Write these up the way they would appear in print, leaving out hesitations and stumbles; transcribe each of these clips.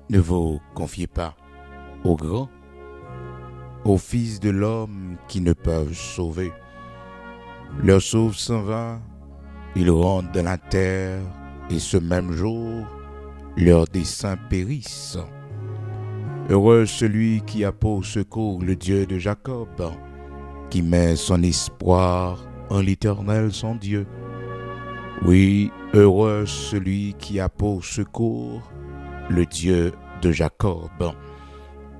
Ne vous confiez pas aux grands, aux fils de l'homme qui ne peuvent sauver. Leur souffle s'en va, ils rentrent dans la terre, et ce même jour, leurs desseins périssent. Heureux celui qui a pour secours le Dieu de Jacob, qui met son espoir en l'Éternel son Dieu. Oui, heureux celui qui a pour secours le Dieu de Jacob.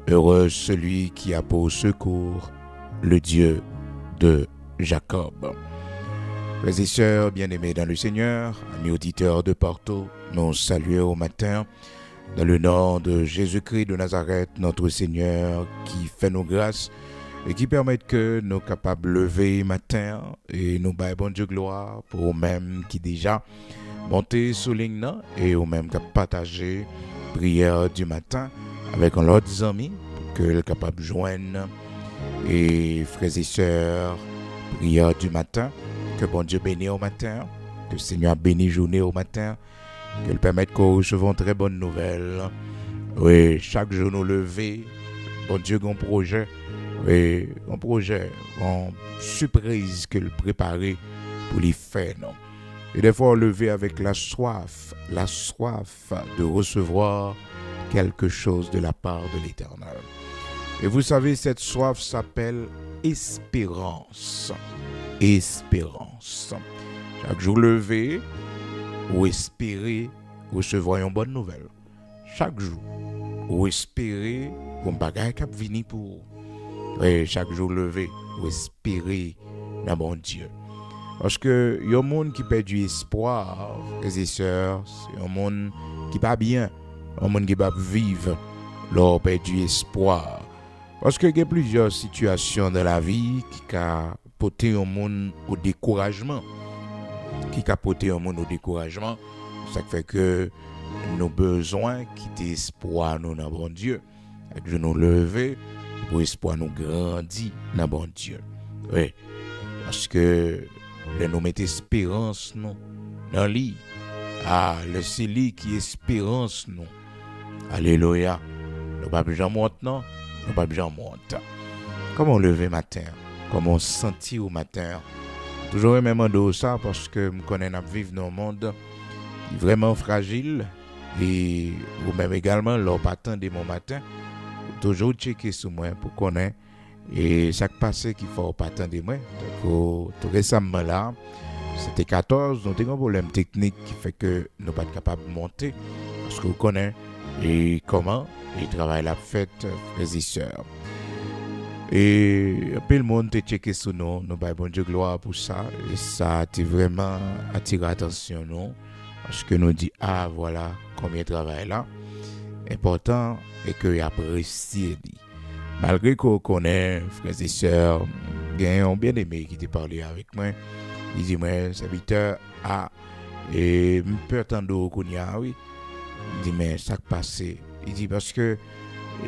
Heureux celui qui a pour secours le Dieu de Jacob. Frères et sœurs bien-aimés dans le Seigneur, amis auditeurs de partout, nous saluons au matin dans le nom de Jésus-Christ de Nazareth, notre Seigneur, qui fait nos grâces et qui permet que nous soyons capables de lever matin et nous baillons bon Dieu gloire pour eux-mêmes qui déjà monté sous ligne et eux-mêmes qui partagé prière du matin avec un autre ami pour que le capable de joindre et frères et sœurs prière du matin, que bon Dieu bénisse au matin, que le Seigneur bénisse journée au matin, que le permette que nous recevons très bonnes nouvelles. Oui, chaque jour nous lever, bon Dieu a un projet, oui, un projet, une surprise que le préparer pour les faire, non. Et des fois, lever avec la soif de recevoir quelque chose de la part de l'Éternel. Et vous savez, cette soif s'appelle espérance. Espérance. Chaque jour levé, ou espérer recevoir une bonne nouvelle. Chaque jour, ou espérer qu'on bagaille cap vini pour. Et chaque jour levé, ou espérer dans bon Dieu. Parce que il y a un monde qui perd du espoir, frères et sœurs, c'est un monde qui pas bien, un monde qui va vivre, leur perd du espoir. Parce que il y a plusieurs situations dans la vie qui ont porté un monde au découragement. Ça fait que nos besoins quitter espoir nous dans bon Dieu. Avec nous lever pour espoir nous grandir dans bon Dieu. Oui. Parce que nous mettons espérance nous dans lui. Ah, le c'est lui qui espérance nous. Alléluia. Nous pas besoin maintenant, nous pas besoin monter. Comment lever matin? Comment sentir au matin? Toujours même de ça parce que je connais à vivre dans un monde vraiment fragile et ou même également leur patin de mon matin toujours checker sur moi pour connaître et chaque passé qu'il faut pas attendre moi. Donc tout récemment là c'était 14, nous avons un problème technique qui fait que nous pas capable de monter parce que vous connaissez et comment il travaille la fête frères et sœurs. Et un peu le monde te checké sur nous bon Dieu gloire pour ça et ça a vraiment attiré l'attention nous parce que nous dit ah voilà combien de travail là important et que apprécié malgré qu'on connaît frères et sœurs bien aimé qui t'a parlé avec moi il dit moi serviteur a et peut attendre qu'on y a oui il dit mais ça passé il dit parce que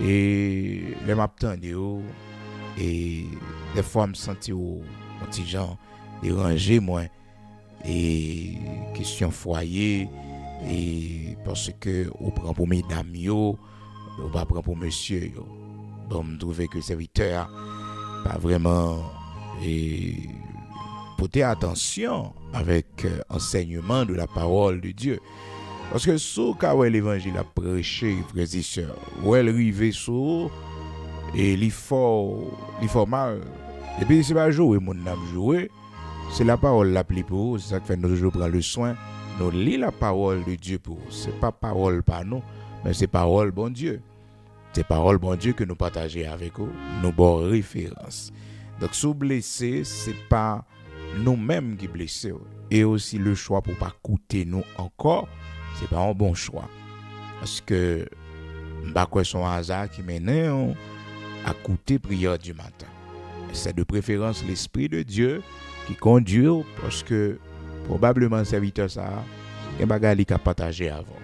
et les m'attendait et des fois me sentir un petit genre dérangé moi et question foyer et parce que on prend pour mesdames yo on va prendre pour monsieur yo bon me trouver que serviteur pas vraiment et porter attention avec enseignement de la parole de Dieu parce que sous quand l'évangile a prêché frères et sœurs où elle arrive sous et il faut mal et puis c'est pas jouer mon âme jouer c'est la parole la plus pour c'est ça que fait nous toujours prendre le soin nous lire la parole de Dieu pour c'est pas parole par nous mais c'est parole bon Dieu c'est parole bon Dieu que nous partager avec vous nous bonnes références donc sous blessé c'est pas nous-mêmes qui blessés et aussi le choix pour pas coûter nous encore c'est pas un bon choix parce que m'pa quoi son hasard qui mène à coûter prière du matin. C'est de préférence l'Esprit de Dieu qui conduit parce que probablement serviteur ça un bagage qui a partagé avant.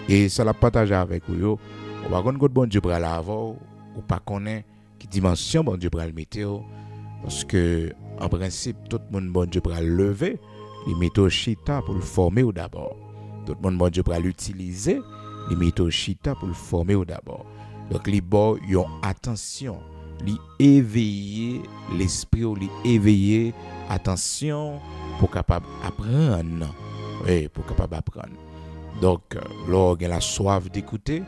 Et ça l'a partagé avec vous. On va connaître bon Dieu pour aller avant ou pas connaître qui dimension bon Dieu pour le mettre parce que en principe tout le monde bon Dieu pour le lever, il met au chita pour le former d'abord. Tout le monde bon Dieu pour l'utiliser li meto chita pour le former au d'abord. Donc li bo yon attention, li éveiller l'esprit ou li éveiller attention pour capable apprendre. Oui, pour capable apprendre. Donc là on a la soif d'écouter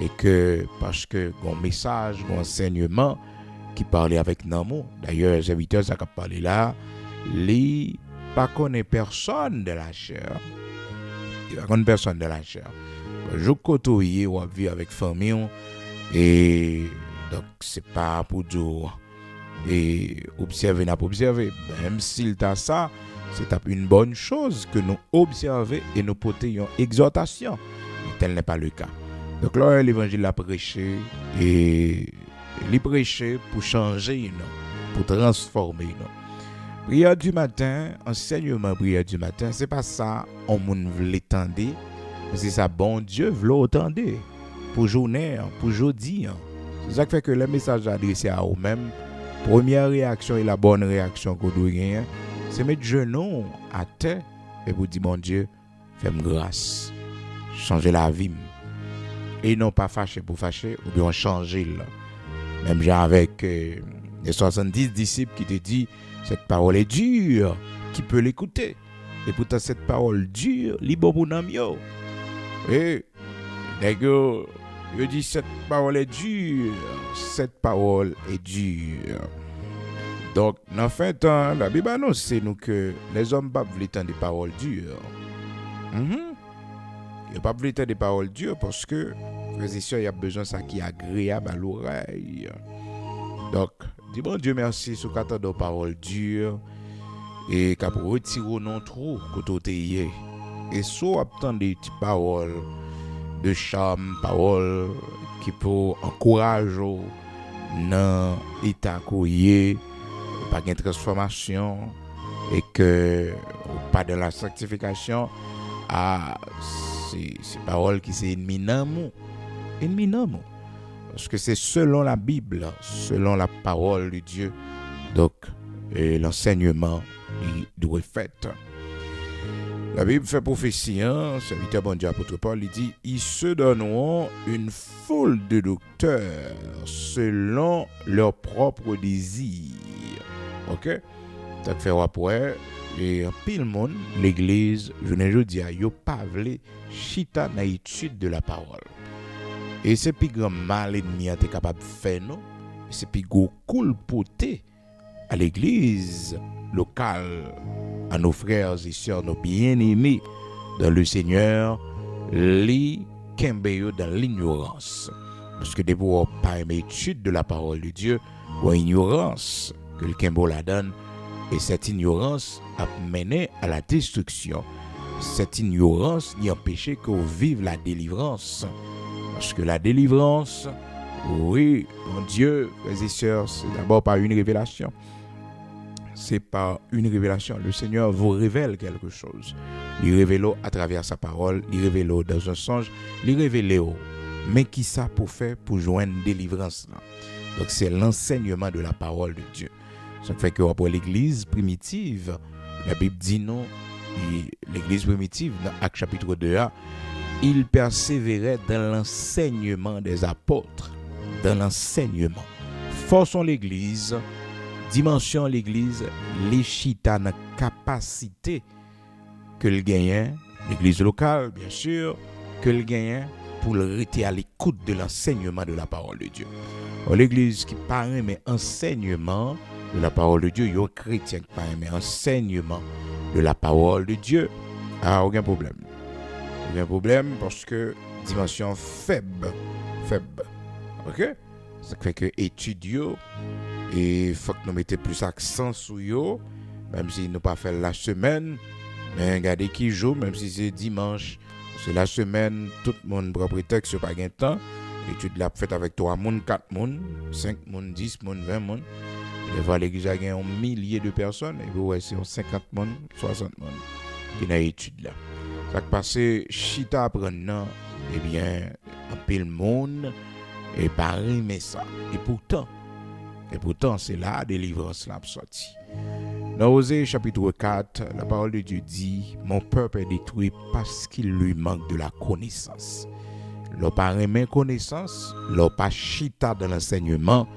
et que parce que un message, un enseignement qui parlait avec Namo. D'ailleurs, les serviteurs ça parlé là, li pas connaît personne de la chair. Il pas connaît personne de la chair. Je côtoyer ou vivre avec famille et donc c'est pas pour dire et observer n'a pas observer, même s'il t'a ça, c'est une bonne chose que nous observer et nous porter une exhortation. Mais tel n'est pas le cas. Donc là l'évangile a prêché et il prêché pour changer non, pour transformer non. Prière du matin, enseignement prière du matin, c'est pas ça on moun vle tande, mais c'est ça bon Dieu vle tande pour journée, pour jeudi. C'est ça qui fait que le message adressé à vous-même, première réaction et la bonne réaction que vous avez, c'est mettre genou à terre et vous dire mon Dieu, fais-moi grâce, changer la vie. Et non pas fâcher pour fâcher, ou bien changer là. Même genre avec les 70 disciples qui te disent cette parole est dure, qui peut l'écouter? Et pourtant cette parole dure, li bon pour nam yo. Et d'ailleurs, je dis cette parole est dure, cette parole est dure. Donc, dans fin temps, la Bible annonce nous que les hommes pas veulent entendre des paroles dures. Ils pas veulent entendre des paroles dures parce que frères et sœurs, il y a besoin de ça qui est agréable à l'oreille. Donc, dis bon Dieu merci sur qu'attend de paroles dures et qu'à retirer non trop côté et soit attendre des petites paroles de charme, paroles qui peut encourager dans l'état couillé, pas de transformation et que pas de la sanctification à ces paroles qui sont ennemies d'amour. Parce que c'est selon la Bible, selon la parole de Dieu. Donc, l'enseignement, il doit être fait. La Bible fait prophétie, serviteur bon Dieu apôtre Paul, il dit, ils se donneront une foule de docteurs selon leurs propres désirs. Ok? Ça fait après, et en pile monde, l'église, je ne dis pas, yo pas vle chita dans l'étude de la parole. Et c'est plus grand mal ennemi est capable de faire non, c'est plus gros cool poté à l'église locale, à nos frères et sœurs, nos bien-aimés dans le Seigneur, les kembeyo dans l'ignorance. Parce que des fois, pas aimer l'étude de la parole de Dieu, ou ignorance que le kembo la donne, et cette ignorance a mené à la destruction. Cette ignorance n'y empêchait que vous viviez la délivrance. Parce que la délivrance, oui, mon Dieu, frères et sœurs, c'est d'abord par une révélation. C'est par une révélation. Le Seigneur vous révèle quelque chose. Il révèle à travers sa parole, il révèle dans un songe, il révèle. Mais qui ça pour faire pour joindre délivrance là? Donc c'est l'enseignement de la parole de Dieu. Ça fait que pour l'église primitive, la Bible dit non, l'église primitive, dans Actes chapitre 2, il persévérait dans l'enseignement des apôtres, dans l'enseignement. Forçons l'église, dimension l'église, les chita dans capacité que le gagnant, l'église locale, bien sûr, que le gagnant pour le rester à l'écoute de l'enseignement de la parole de Dieu. L'église qui paraît mais enseignement de la parole de Dieu, il y a un chrétien qui paraît mais enseignement de la parole de Dieu, aucun problème. Aucun problème parce que dimension faible. OK? Ça fait que étudier et faut que nous mettions plus accent sur eux, même si nous pas fait la semaine, mais regardez qui joue, même si c'est dimanche, c'est la semaine, tout le monde prend prétexte sur pas gain temps. Étude la faite avec 3 moun, 4 moun, 5 moun, 10 moun, 20 moun. Et voir l'église a gagné un millier de personnes et vous voyez c'est 50 moun, 60 moun qui n'a étude là. Ça qui passe chita apprenant eh bien un pile monde et pareil mais ça. Et pourtant c'est là délivrance l'a sorti. Dans Osée chapitre 4, la parole de Dieu dit mon peuple est détruit parce qu'il lui manque de la connaissance. leur pas remet connaissance, leur pas chita dans l'enseignement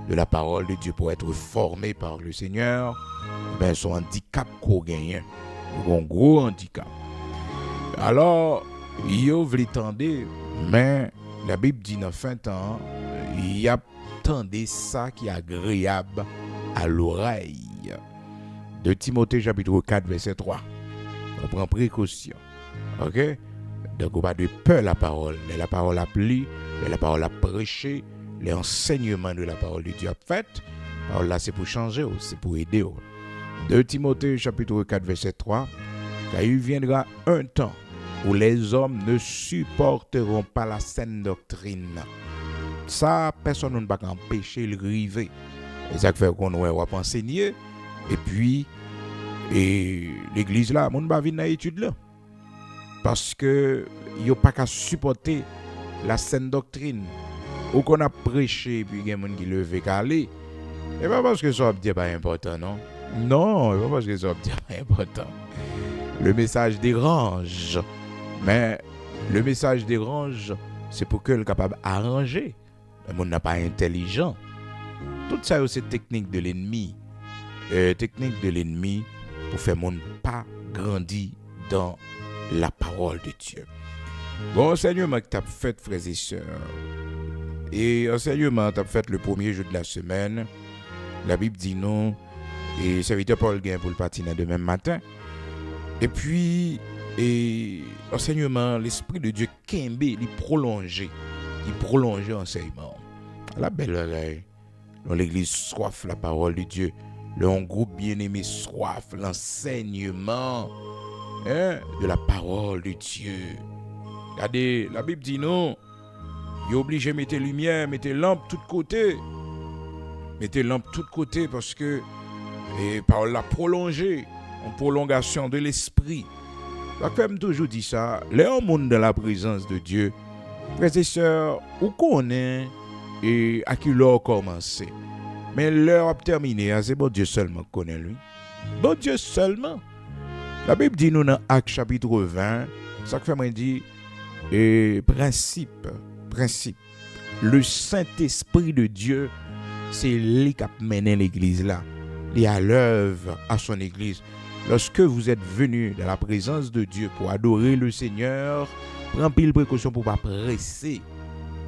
de la parole de Dieu pour être formés par le Seigneur, ben son handicap qu'on gagne, un gros handicap. Alors, yo vle tande, mais la Bible dit dans fin temps, il y a tendé ça qui est agréable à l'oreille. De Timothée chapitre 4 verset 3. On prend précaution. OK? Donc on pas de peur la parole. Mais la parole a plu, mais la parole a prêché, les enseignements de la parole de Dieu a fait. La parole là c'est pour changer, c'est pour aider. De Timothée chapitre 4 verset 3. Car il viendra un temps où les hommes ne supporteront pas la saine doctrine. Ça, personne ne va empêcher le river. Et ça fait qu'on va enseigner. Et puis, l'église là, on va venir dans l'étude là. Parce que il n'y a pas qu'à supporter la saine doctrine. Ou qu'on a prêché, puis il y a des gens qui lèvent qu'à aller. Et pas parce que ça n'est pas important, non? Non, pas parce que ça n'est pas important. Le message dérange. Mais le message dérange, c'est pour que le capable d'arranger. Le monde n'a pas intelligent. Tout ça, c'est technique de l'ennemi. Technique de l'ennemi pour faire monde pas grandir dans la parole de Dieu. Bon, enseignement que tu as fait, frères et sœurs. Et enseignement que tu as fait le premier jour de la semaine. La Bible dit non. Et serviteur Paul gagne pour le partir demain matin. Et puis, enseignement, l'Esprit de Dieu Kembe, il prolongeait l'enseignement. La belle oreille. Dans l'église soif la parole de Dieu. Le groupe bien-aimé soif l'enseignement de la parole de Dieu. Regardez, la Bible dit non. Il est obligé de mettre lumière, mettre lampe de tous côtés. Mettez lampe de tous côtés parce que parole la prolongée, en prolongation de l'esprit. Donc, comme toujours dit ça, les hommes dans la présence de Dieu, frères et sœurs, où qu'on est et à qui l'heure commencé. Mais l'heure a terminé, c'est bon Dieu seulement qui connaît lui. Bon Dieu seulement. La Bible dit nous dans Actes chapitre 20, ça fait moi dit principe. Le Saint-Esprit de Dieu, c'est lui qui a mené l'église là. Il est à l'œuvre à son église. Lorsque vous êtes venus dans la présence de Dieu pour adorer le Seigneur, prenez pile précaution pour ne pas presser,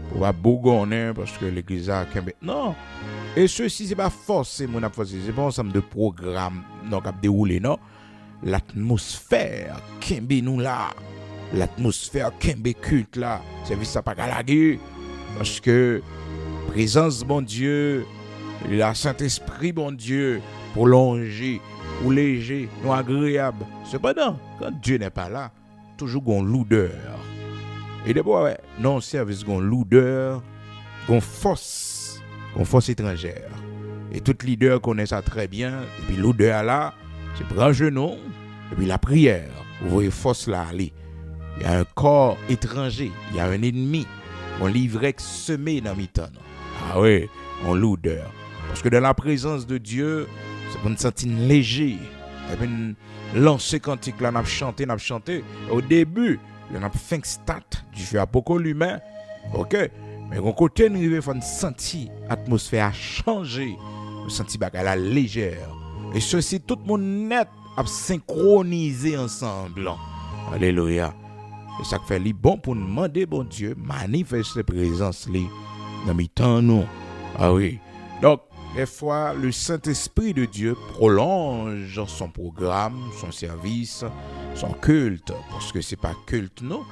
pour ne pas bougonner parce que l'église a non. Et ceci, c'est pas forcément c'est pas un ensemble de programmes non, qui a déroulé, non. L'atmosphère Kembe nous là. L'atmosphère Kembe culte là. Service ça pas galaguer. Parce que présence bon Dieu, la Saint-Esprit bon Dieu, prolongé, ou léger, ou agréable. Cependant, quand Dieu n'est pas là, toujours une lourdeur. Et d'abord, non service une lourdeur, une force étrangère. Et toute leader connaît ça très bien. Et puis l'odeur là, c'est prendre un genou, et puis la prière. Vous voyez force là aller. Il y a un corps étranger, il y a un ennemi. On livrait semé dans mi-temps. Ah oui, on l'odeur. Parce que dans la présence de Dieu, c'est pour nous sentir léger. Et puis lancer cantique là, n'a chanté. Au début, on a fait un stade du feu apocalypse humain. OK? Mais quand côté nous il faut sentir l'atmosphère a changé, on sentir bagarre la légère. Et ceci tout le monde net a synchronisé ensemble. Alléluia. Et ça fait bon pour nous demander bon Dieu manifeste présence li dans mi-temps nous. Ah oui. Donc des fois le Saint-Esprit de Dieu prolonge son programme, son service, son culte parce que c'est pas culte non,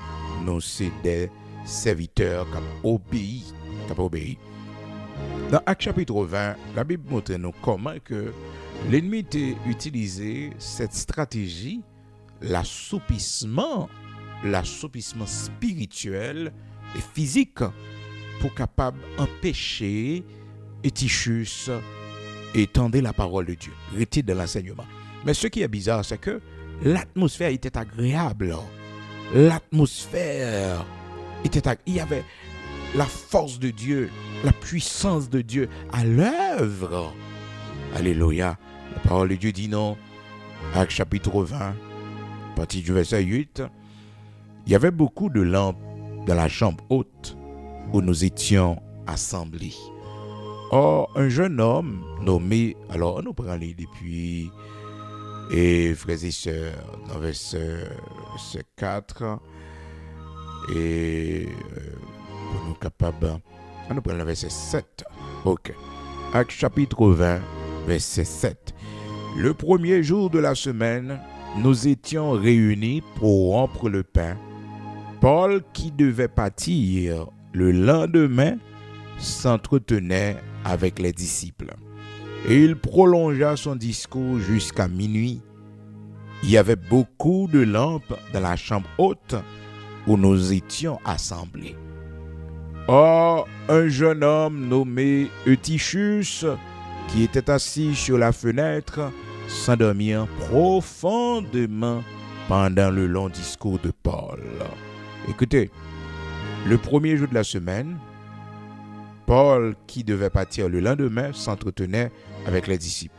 c'est des serviteurs qui obéissent. Dans Actes chapitre 20, la Bible montre nous comment que l'ennemi a utilisé cette stratégie, l'assoupissement spirituel et physique pour capable empêcher Étichus et tendre la parole de Dieu, rester dans l'enseignement. Mais ce qui est bizarre, c'est que l'atmosphère était agréable. L'atmosphère était agréable. Il y avait la force de Dieu, la puissance de Dieu à l'œuvre. Alléluia. La parole de Dieu dit non. Actes chapitre 20, partie du verset 8. Il y avait beaucoup de lampes dans la chambre haute où nous étions assemblés. Or, un jeune homme nommé, alors nous prenons depuis, et frères et sœurs, dans verset 4, et pour nous capables, nous prenons le verset 7. Ok. Actes chapitre 20, verset 7. Le premier jour de la semaine, nous étions réunis pour rompre le pain. Paul, qui devait partir le lendemain, s'entretenait avec les disciples. Et il prolongea son discours jusqu'à minuit. Il y avait beaucoup de lampes dans la chambre haute où nous étions assemblés. Or, un jeune homme nommé Eutychus, qui était assis sur la fenêtre, s'endormit profondément pendant le long discours de Paul. Écoutez, le premier jour de la semaine, Paul, qui devait partir le lendemain, s'entretenait avec les disciples.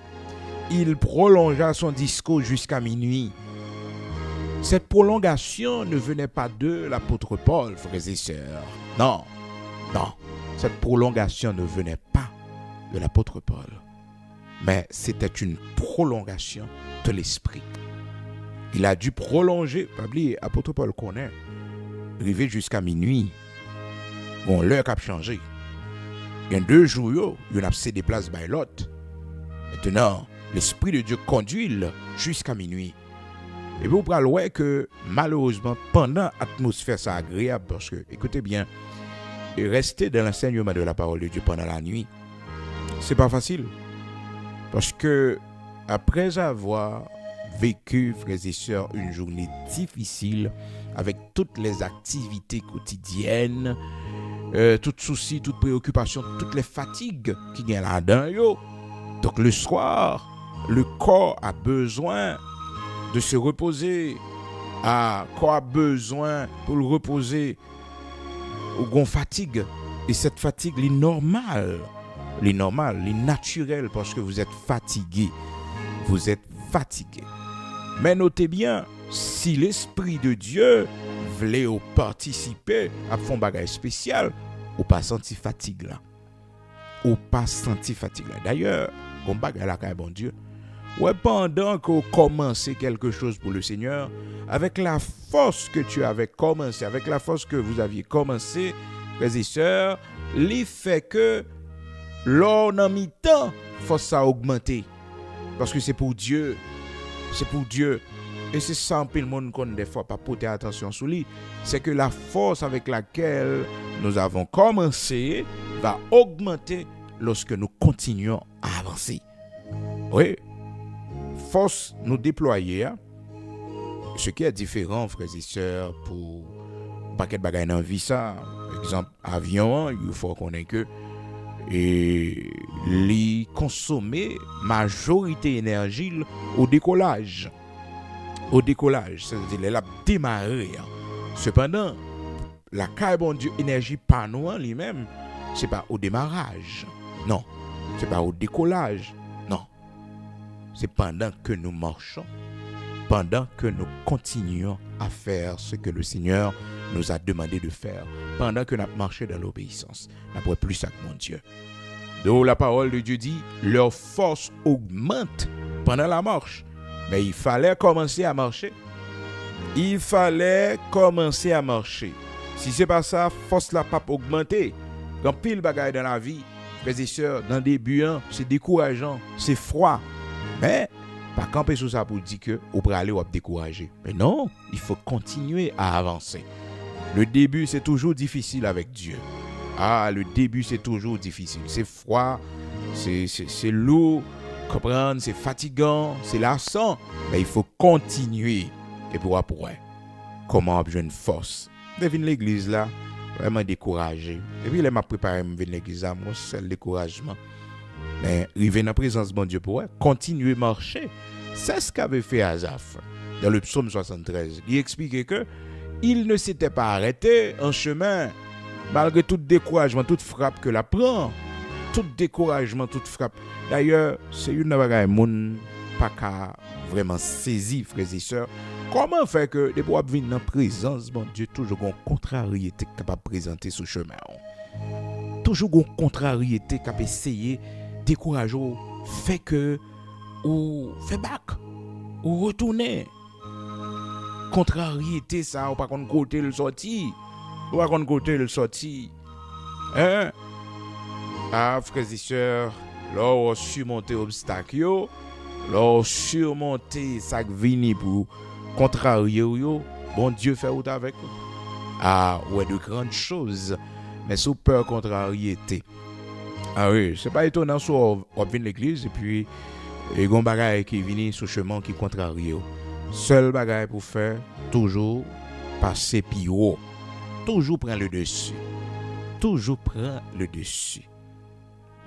Il prolongea son discours jusqu'à minuit. Cette prolongation ne venait pas de l'apôtre Paul, frères et sœurs. Non, cette prolongation ne venait pas de l'apôtre Paul. Mais c'était une prolongation de l'esprit. Il a dû prolonger, pas oublier, l'apôtre Paul connaît, arrivé jusqu'à minuit. Bon, l'heure a changé. Il y a 2 jours, il a cédé place by l'autre. Maintenant, l'Esprit de Dieu conduit jusqu'à minuit. Et vous pourrez voir que malheureusement, pendant l'atmosphère, c'est agréable parce que, écoutez bien, rester dans l'enseignement de la parole de Dieu pendant la nuit, c'est pas facile. Parce que, après avoir vécu, frères et sœurs, une journée difficile avec toutes les activités quotidiennes, tout souci, toute préoccupation, toutes les fatigues qui viennent là-dedans. Donc le soir, le corps a besoin de se reposer. Le corps a besoin pour le reposer. On fatigue. Et cette fatigue, elle est normale. Elle est normale, elle est naturelle parce que vous êtes fatigué. Vous êtes fatigué. Mais notez bien, si l'Esprit de Dieu voulait participer à faire un bagage spécial, ou pas senti fatigue là. Ou pas senti fatigue là. D'ailleurs, on bagage là, bon Dieu. Ouais, pendant que vous commencez quelque chose pour le Seigneur, avec la force que tu avais commencé, avec la force que vous aviez commencé, frères et sœurs, l'effet que l'on a mis temps, force a augmenté. Parce que c'est pour Dieu. C'est pour Dieu. Et c'est ça un peu le monde qu'on des fois pas porter attention sur lui. C'est que la force avec laquelle nous avons commencé va augmenter lorsque nous continuons à avancer. Oui. Force nous déployer. Ce qui est différent, frères et sœurs, pour un paquet de bagages dans la vie, ça. Par exemple, avion, il faut qu'on ait que et les consommer majorité énergie au décollage. Au décollage, c'est-à-dire elle a démarré. Cependant, la carbone énergie panneau lui-même, c'est pas au démarrage. Non, c'est pas au décollage. Non. C'est pendant que nous marchons, pendant que nous continuons à faire ce que le Seigneur nous a demandé de faire, pendant que nous marchons dans l'obéissance. Nous n'avons plus ça que mon Dieu. Donc la parole de Dieu dit, leur force augmente pendant la marche. Mais il fallait commencer à marcher. Il fallait commencer à marcher. Si ce n'est pas ça, force la pas augmenter. Quand pile bagaille dans la vie, frères et sœurs, dans des buts, c'est décourageant, c'est froid. Mais, pas camper sur ça pour dire que on peut aller ou décourager. Mais non, il faut continuer à avancer. Le début, c'est toujours difficile avec Dieu. Le début, c'est toujours difficile. C'est froid, c'est lourd, comprendre, c'est fatigant, c'est lassant. Mais il faut continuer. Et pour après, comment obtenir une force? Je viens l'église là, vraiment découragé. Et puis, il m'a préparé à venir l'église là, moi, c'est le découragement. Mais arriver dans la présence de mon Dieu pour continuer à marcher. C'est ce qu'avait fait Asaph dans le psaume 73. Il expliquait que il ne s'était pas arrêté en chemin malgré tout découragement, toute frappe que la prend. Tout découragement, toute frappe. D'ailleurs, c'est une bagaille moun pas qu'à vraiment saisi, frères et sœurs. Comment faire que des pour venir dans la présence de mon Dieu toujours une contrariété capable de présenter ce chemin? toujours une contrariété qui a essayé décourager, fait que ou fait back ou retourner. Contrariété ça, ou pas qu'on côté le sorti, ou pas qu'on côté le sorti. Hein? Ah, frères et sœurs, là on surmonter obstacle yo, là on surmonter ça qui vient pour contrarier yo, bon Dieu fait out avec vous. Ah, ouais, de grandes choses, mais sous peur contrariété. Ah oui, c'est pas étonnant si on vient de l'église et puis il y a un bagage qui vient sur le chemin qui contrarie. Seul bagage pour faire, toujours passer plus haut. Toujours prendre le dessus. Toujours prendre le dessus.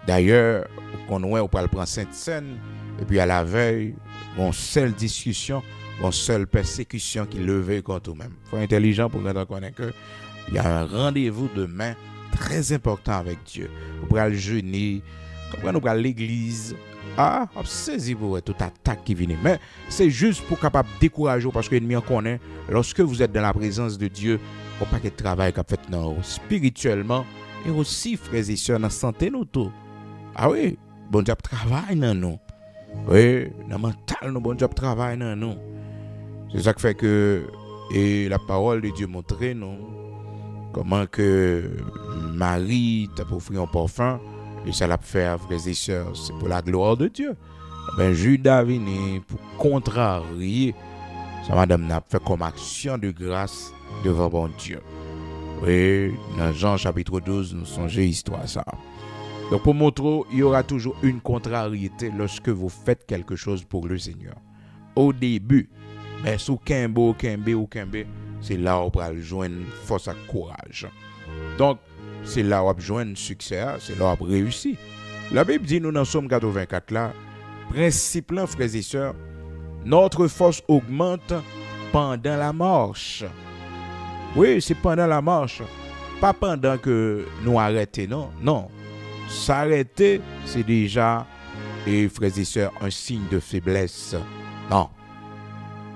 D'ailleurs, quand on prend Sainte-Seine, et puis à la veille, une seule discussion, une seule persécution qui levait contre nous-mêmes. Il faut être intelligent pour connaître qu'il y a un rendez-vous demain très important avec Dieu. Vous pourrez le jeûner, quand nous allons à l'église. Ah, on saisit pour toute attaque qui vient. Mais c'est juste pour capable décourager parce que l'ennemi en connaît. Lorsque vous êtes dans la présence de Dieu, il pas que travail qu'a fait non, spirituellement et aussi frères et sœurs dans la santé nous tout. Ah oui, bon Dieu travaille dans nous. Oui, dans le mental nous bon Dieu travaille dans nous. C'est ça qui fait que et la parole de Dieu montre nous comment que Marie t'a offert un parfum. Et ça l'a fait, frères et sœurs, c'est pour la gloire de Dieu. Ben, Judas venu pour contrarier. Ça, madame, n'a fait comme action de grâce devant bon Dieu. Oui, dans Jean chapitre 12, nous songeons histoire ça. Donc, pour montrer, il y aura toujours une contrariété lorsque vous faites quelque chose pour le Seigneur. Au début, mais sous Kimbo, c'est là où on va joindre force et courage. Donc, c'est là où on joindre succès, c'est là où on réussit. La Bible dit, nous dans Somme 84 là, principe là, frères et sœurs, notre force augmente pendant la marche. Oui, c'est pendant la marche. Pas pendant que nous arrêtons, non. Non. S'arrêter, c'est déjà, et frères et sœurs, un signe de faiblesse. Non.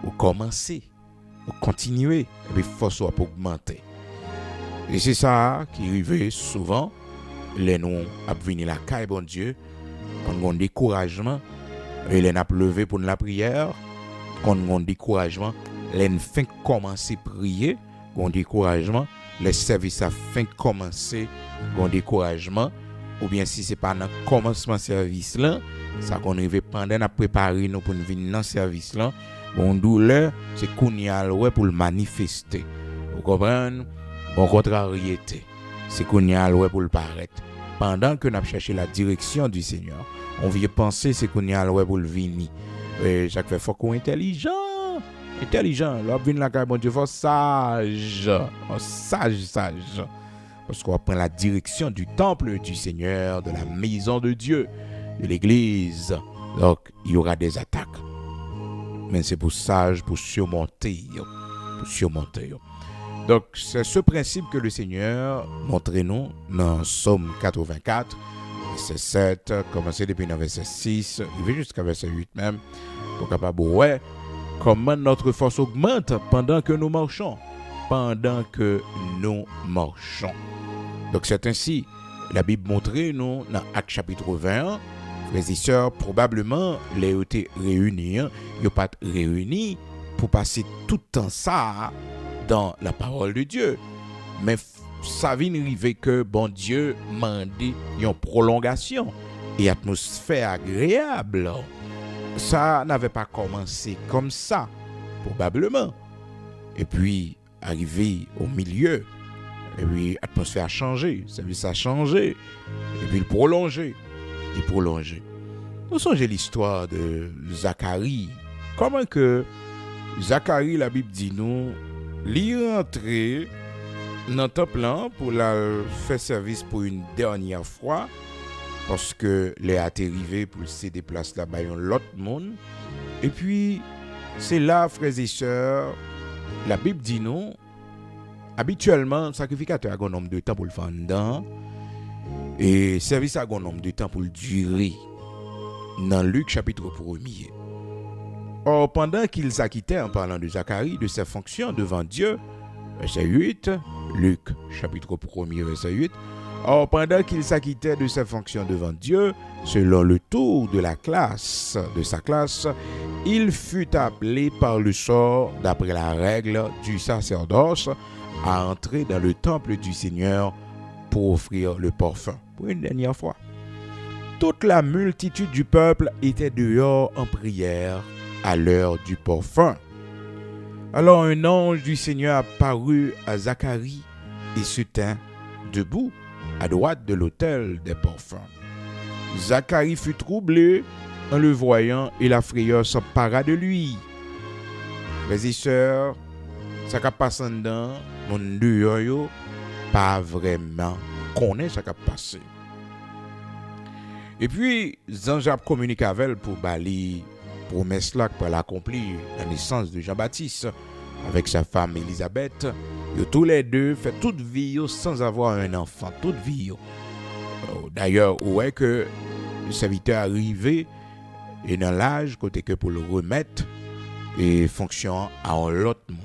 Vous commencez, vous continuez, et puis force va augmenter. Et c'est ça qui arrive souvent, les nous à venir la caille, bon Dieu, quand on a un découragement, et les n'a levé pour la prière, quand on a un découragement, les fin commencer à prier, quand on a un découragement, les services à fin commencer, quand on a un découragement, ou bien si ce n'est pas dans le commencement de service là, ça qu'on arrive pendant à préparer nous pour venir dans le service là, bon douleur, c'est qu'on y a pour le manifester. Vous comprenez? Bon contrariété, c'est qu'on y a pour le paraître. Pendant que nous avons cherché la direction du Seigneur, on vient penser c'est qu'on y a pour le venir. Chaque fois, il faut qu'on soit intelligent. Là, venir la bon Dieu, il faut sage. Sage. Parce qu'on va prendre la direction du temple du Seigneur, de la maison de Dieu, de l'église. Donc, il y aura des attaques. Mais c'est pour sage, pour surmonter. Donc, c'est ce principe que le Seigneur montre nous dans Somme 84, verset 7, commencé depuis le verset 6, il jusqu'à verset 8 même, pour capable ouais, comment notre force augmente pendant que nous marchons. Donc, c'est ainsi, la Bible montre nous dans Actes chapitre 21, frères et sœurs, probablement, les ont été réunis, ils n'ont pas réunis pour passer tout le temps ça dans la parole de Dieu. Mais ça vient arriver que bon Dieu m'a dit une prolongation et atmosphère agréable. Ça n'avait pas commencé comme ça, probablement. Et puis, arrivé au milieu, et puis l'atmosphère a changé, le service a changé, et puis il prolongé. Nous songez l'histoire de Zacharie. Comment que Zacharie, la Bible dit nous, l'y rentrer dans le temple pour la faire service pour une dernière fois parce que les a arrivé pour se déplacer là-bas l'autre monde. Et puis c'est là, frères et sœurs, la Bible dit nous habituellement sacrificateur a un nombre de temps pour le faire dedans et service a un nombre de temps pour le durer. Dans Luc chapitre 1er. Or, pendant qu'ils s'acquittaient en parlant de Zacharie, de ses fonctions devant Dieu, verset 8, Luc chapitre 1er, verset 8, Or, pendant qu'il s'acquittait de ses fonctions devant Dieu, selon le tour de sa classe, il fut appelé par le sort, d'après la règle du sacerdoce, à entrer dans le temple du Seigneur pour offrir le parfum pour une dernière fois. Toute la multitude du peuple était dehors en prière à l'heure du parfum. Alors un ange du Seigneur apparut à Zacharie et se tint debout à droite de l'autel des parfums. Zacharie fut troublé en le voyant et la frayeur s'empara de lui. Frères et sœurs, ça qui passe dedans, mon dehors, pas vraiment connaît ça qui passé. Et puis, Jean-Jacques communique avec elle pour bali promesse là pour l'accomplir la naissance de Jean-Baptiste avec sa femme Élisabeth. Ils tous les deux fait toute vie sans avoir un enfant, toute vie. D'ailleurs, ouais que le serviteur arrivé et dans l'âge côté que pour le remettre et fonction à l'autre monde.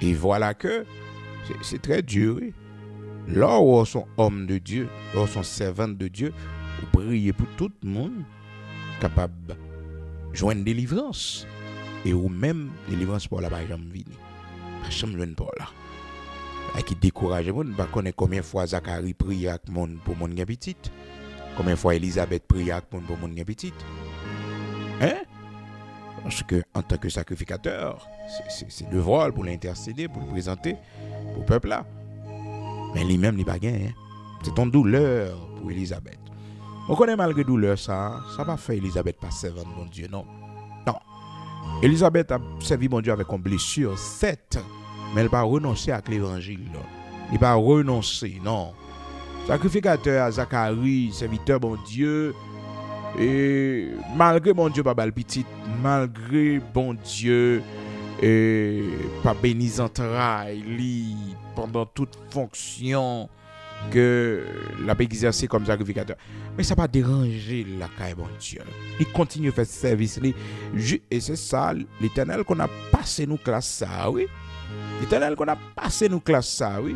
Et voilà que c'est très dur. Oui. Là où sont hommes de Dieu, là où sont servantes de Dieu, vous priez pour tout le monde capable de joindre délivrance. Et ou même délivrance pour la jamais venir. Pas jamais pour là. Et qui décourage le monde, pas connaître combien de fois Zacharie prie avec monde pour mon petit. Combien de fois Élisabeth prie avec monde pour mon petit. Hein? Parce que en tant que sacrificateur, c'est devoir pour l'intercéder, pour le présenter au peuple là. Mais lui-même il pas gagné. Hein? C'est ton douleur pour Élisabeth. On connaît malgré douleur ça va faire Élisabeth pas servante mon Dieu non. Non. Élisabeth a servi mon Dieu avec une blessure, certes, mais elle n'a pas renoncé à l'évangile. Il n'a pas renoncé, non. Sacrificateur à Zacharie, serviteur bon Dieu, et malgré mon Dieu, pas bal petit, malgré bon Dieu, et pas béni entrailles, pendant toute fonction que l'a exercé comme sacrificateur. Mais ça n'a pas dérangé la caille bon Dieu. Il continue à faire ce service. Et c'est ça, l'Éternel qu'on a passé nous classe ça, oui. L'Éternel qu'on a passé nous classe ça, oui.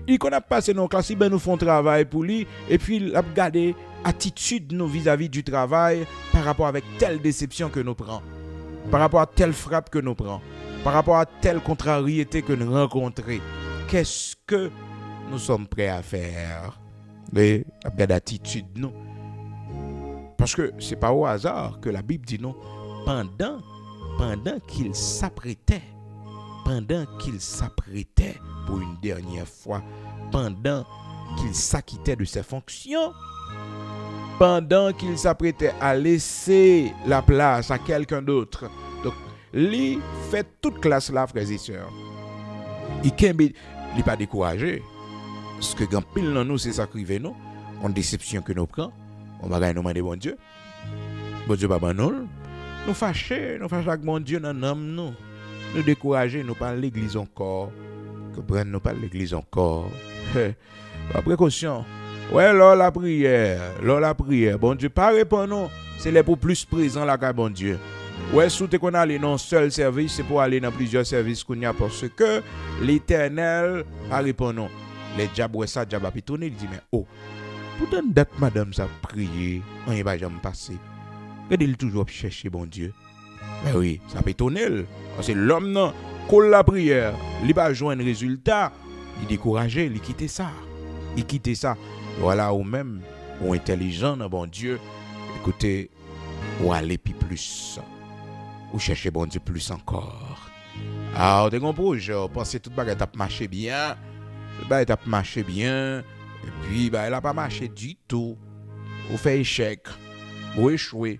Et qu'on a passé nos classes, ben nous font travail pour lui. Et puis, il a regardé attitude nous vis-à-vis du travail par rapport avec telle déception que nous prenons. Par rapport à telle frappe que nous prenons. Par rapport à telle contrariété que nous rencontrons. Qu'est-ce que nous sommes prêts à faire? Et regardez l'attitude nous. Parce que c'est pas au hasard que la Bible dit non. Pendant qu'il s'apprêtait pour une dernière fois, pendant qu'il s'acquittait de ses fonctions, pendant qu'il s'apprêtait à laisser la place à quelqu'un d'autre. Donc, lui fait toute classe là, frères et sœurs. Il n'est pas découragé. Parce que quand pile dans nous, c'est ça qui nous, en déception que nous prenons, on va gagner nous demander bon Dieu. Bon Dieu, pas nous. Nous fâchés avec bon Dieu dans nous. Nous décourager, nous pas l'église encore. Comprendre, nous pas l'église encore. Pas précaution. Ouais, là la prière. Bon Dieu, pas répondre, c'est les pour plus présent là qu'à bon Dieu. Ouais, si tu qu'on aller dans un seul service, c'est pour aller dans plusieurs services qu'on y a parce que l'Éternel pas répondre. Les diables ouais ça, diable a tourner, il dit mais oh, pourtant date madame ça prier, on y va jamais passer. Regardez toujours chercher bon Dieu. Mais oui, ça peut tourner. Parce que l'homme non, colle la prière, il va joindre un résultat, il découragé, il quitte ça. Voilà, ou même, ou intelligent, bon Dieu, écoutez, ou aller plus, ou chercher bon Dieu plus encore. Alors, t'es compris, je pensais tout le monde marché bien, et puis, elle n'a pas marché du tout, ou fait échec, ou échoué,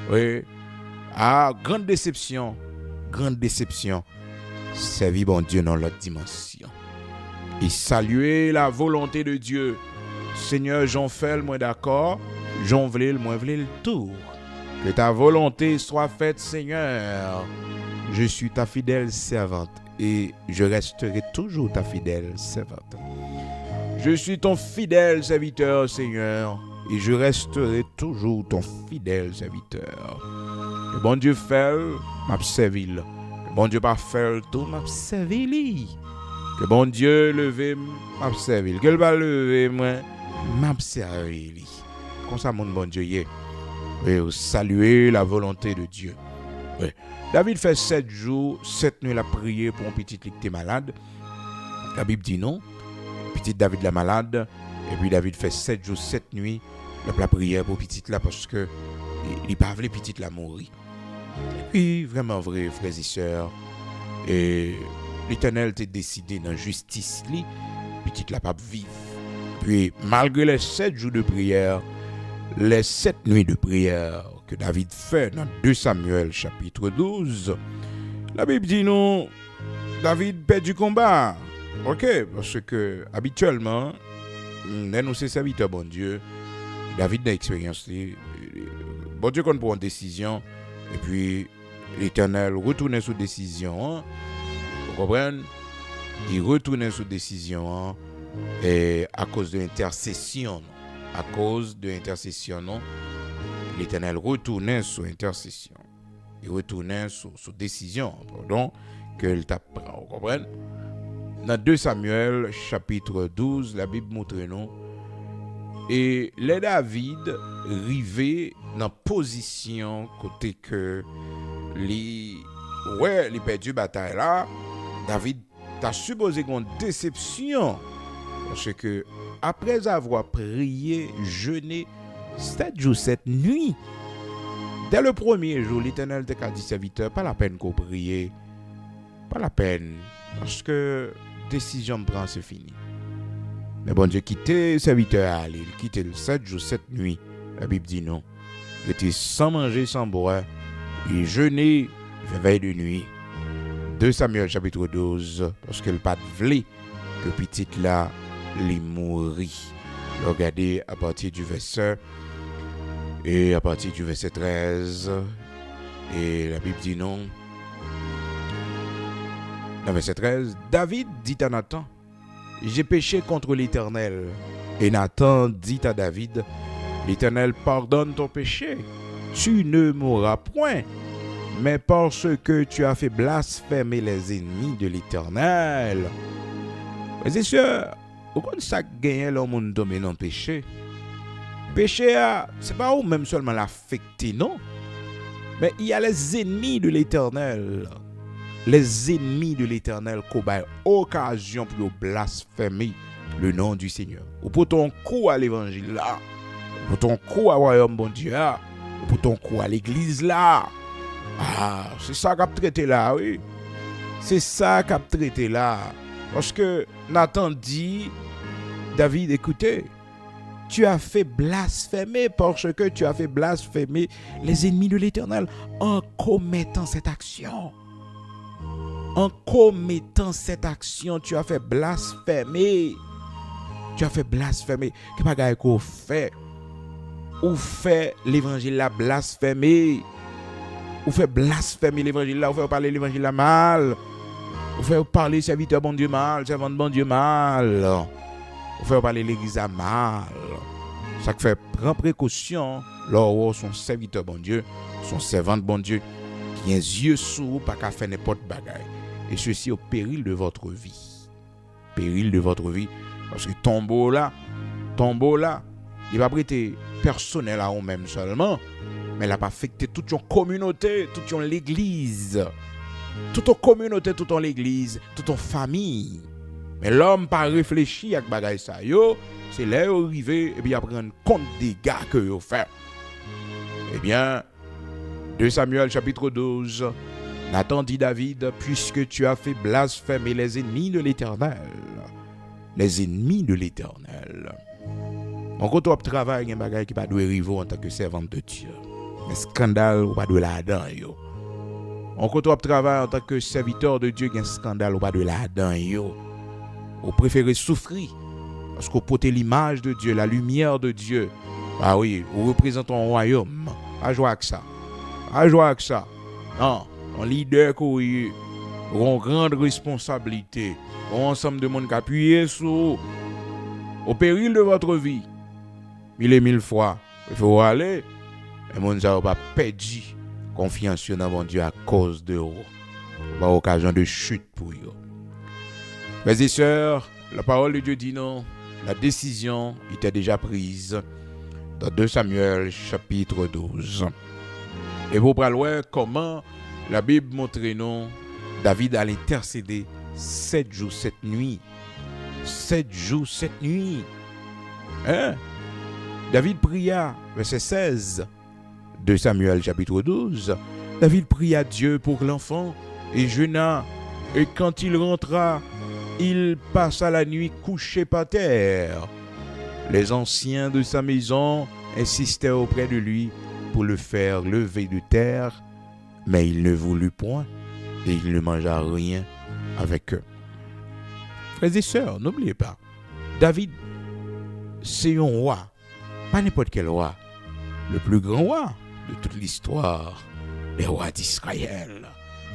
oui. Ah, grande déception, servir bon Dieu dans l'autre dimension. Et saluer la volonté de Dieu. Seigneur, j'en fais le moins d'accord, j'en voulais le moins voulais le tour. Que ta volonté soit faite, Seigneur. Je suis ta fidèle servante et je resterai toujours ta fidèle servante. Je suis ton fidèle serviteur, Seigneur, et je resterai toujours ton fidèle serviteur. Le bon Dieu fait, m'a servi. Le bon Dieu pas fait tout, m'a servi. Que bon Dieu levé m'observe. Que le va lever moi m'observe. Comme ça mon bon Dieu est. Et saluer la volonté de Dieu. Oui. David fait 7 jours, 7 nuits la prier pour un petit qui était malade. La Bible dit non. Petit David la malade. Et puis David fait 7 jours, 7 nuits la prière pour petit là parce que il pas voulu petit la mourir. Et puis vraiment vrai frères et sœurs. Et l'Éternel t'a décidé dans justice li petit la pas vivre. Puis malgré les 7 jours de prière, les 7 nuits de prière que David fait dans 2 Samuel chapitre 12, la Bible dit non, David perd du combat. OK, parce que habituellement, nous c'est serviteur bon Dieu, David a expérience, bon Dieu qu'on prend une décision et puis l'Éternel retourne sur décision, vous comprenez? Il retourne sur décision et à cause de l'intercession. À cause de l'intercession, non, l'Éternel retournait sur intercession. Il retournait sur décision, pardon, que il t'a pris. Vous comprenez? Dans 2 Samuel, chapitre 12, la Bible montre nous. Et les David rivé dans position côté que les perdu bataille là, David t'a supposé qu'on déception. Parce que après avoir prié, jeûné 7 jours, 7 nuits, dès le premier jour, l'Éternel te dit serviteur, pas la peine qu'on prie, pas la peine, parce que décision prend, c'est fini. Mais bon Dieu quitté serviteur à aller, il quitté le 7 jours, 7 nuits. La Bible dit non. Il était sans manger, sans boire, il jeûnait, il fait veille de nuit. 2 Samuel chapitre 12, parce que le pas voulait que petit là, les mourir. Regardez à partir du verset et à partir du verset 13 et la Bible dit non. Dans verset 13, David dit à Nathan, j'ai péché contre l'Éternel. Et Nathan dit à David, l'Éternel pardonne ton péché, tu ne mourras point, mais parce que tu as fait blasphémer les ennemis de l'Éternel. Mes sœurs, pourquoi ça gagne le monde tomber dans le péché? Péché, c'est pas ou même seulement l'affecter, non? Mais il y a les ennemis de l'Éternel. Les ennemis de l'Éternel qui ont occasion pour blasphémer le nom du Seigneur. Ou pour ton coup à l'évangile là. Ou pour ton coup à royaume bon Dieu là. Ou pour ton coup à l'église là. Ah, c'est ça qu'a traité là, oui. C'est ça qu'a traité là. Parce que Nathan dit, David, écoutez, tu as fait blasphémer parce que tu as fait blasphémer les ennemis de l'Éternel en commettant cette action. En commettant cette action, tu as fait blasphémer. Tu as fait blasphémer. Qu'est-ce que vous faites? Ou fait l'évangile là blasphémer. Ou fait blasphémer l'évangile là. Ou fait parler l'évangile là mal. Ou fait parler serviteur bon Dieu mal. Servant bon Dieu mal. Ou fait parler l'église là mal. Ça fait prendre précaution. Lors son serviteur bon Dieu. Son servant bon Dieu. Qui a les yeux sourds. Pas qu'à faire n'importe bagaille. Et ceci au péril de votre vie. Péril de votre vie. Parce que tombeau là, il va prêter personnel à vous-même seulement, mais il a pas affecté toute une communauté, toute une l'église. Toute une communauté, toute une l'église, toute une famille. Mais l'homme pas réfléchi à ce bagage ça yo, c'est là où arrivé et puis il prendre compte des dégâts que yo fait. Eh bien, 2 Samuel chapitre 12. Nathan dit David, puisque tu as fait blasphémer les ennemis de l'Éternel. Les ennemis de l'Éternel. On compte au travail, il y a un bagage qui ne doit pas arriver en tant que servante de Dieu. Un scandale ou pas de là-dedans. On compte au travail en tant que serviteur de Dieu, il y a un scandale ou pas de là-dedans. On préfère souffrir. Parce qu'on porte l'image de Dieu, la lumière de Dieu. Ah oui, on représente un royaume. Pas jouer avec ça. Pas jouer avec ça. Non. Un leader qui a une grande responsabilité. Un ensemble de monde qui appuie sur au péril de votre vie. 1000 et 1000 fois. Il faut aller. Et mon Dieu va perdre confiance dans mon Dieu à cause de vous. Pas occasion de chute pour vous. Frères et sœurs, la parole de Dieu dit non. La décision était déjà prise dans 2 Samuel chapitre 12. Et vous parlez comment la Bible montre non, David allait intercéder 7 jours, 7 nuits. 7 jours, 7 nuits. Hein? David pria, verset 16, 2 Samuel chapitre 12. David pria Dieu pour l'enfant et jeûna. Et quand il rentra, il passa la nuit couché par terre. Les anciens de sa maison insistèrent auprès de lui pour le faire lever de terre, mais il ne voulut point et il ne mangea rien avec eux. Frères et sœurs, n'oubliez pas, David, c'est un roi, pas n'importe quel roi, le plus grand roi de toute l'histoire des rois d'Israël.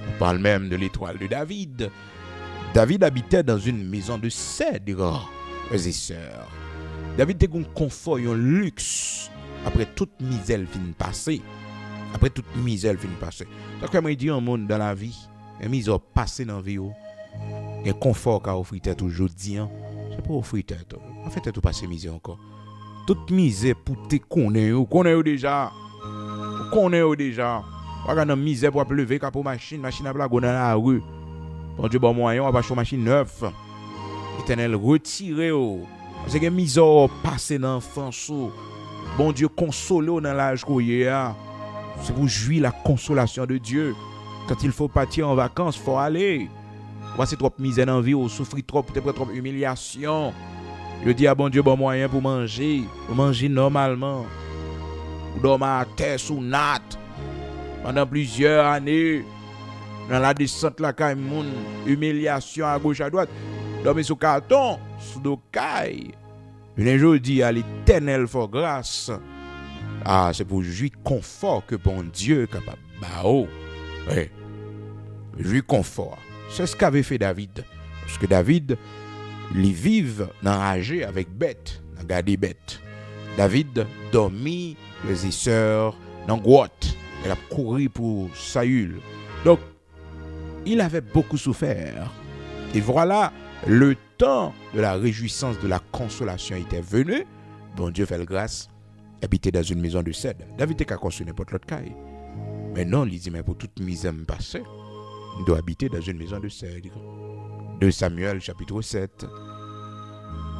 On parle même de l'étoile de David. David habitait dans une maison de cèdre, frères et sœurs. David était un confort, un luxe, après toute misère fin passée. Après toute misère fin passée. Donc, comme il dit un monde dans la vie, une misère passée dans la vie, un confort qu'a offert tête aujourd'hui, c'est pas offrir tête. En fait, tout passer misère encore. Toute misère pour te connaître déjà. Connaître déjà. Regarde une misère pour lever pour machine à blague dans la rue. Bon Dieu, bon moyen, on va acheter une machine neuve. Éternel, retirez. C'est que misère passée dans l'enfance. Bon Dieu, consolez dans l'âge qu'on y a. C'est pour jouir la consolation de Dieu. Quand il faut partir en vacances, il faut aller. Voici trop misère dans la vie, on souffre trop, peut-être trop humiliation. Je dis à bon Dieu, bon moyen pour manger normalement. Ou dormir à terre sous natte. Pendant plusieurs années, dans la descente, la caille, humiliation à gauche, à droite, dormir sous carton, sous dos caille. Et je dis à l'Éternel for grâce. Ah, c'est pour jouir confort que bon Dieu est capable. Bah oh, oui, jouir confort. C'est ce qu'avait fait David. Parce que David, il vive enragé avec bête, dans garder bête. David dormit, les sœurs, dans grotte. Elle a couru pour Saül. Donc, il avait beaucoup souffert. Et voilà, le temps de la réjouissance, de la consolation était venu. Bon Dieu fait le grâce. Habiter dans une maison de cèdre. David n'a qu'à construire n'importe l'autre caille. Mais non, il dit, mais pour toute misère me passer, il doit habiter dans une maison de cèdre. 2 Samuel chapitre 7.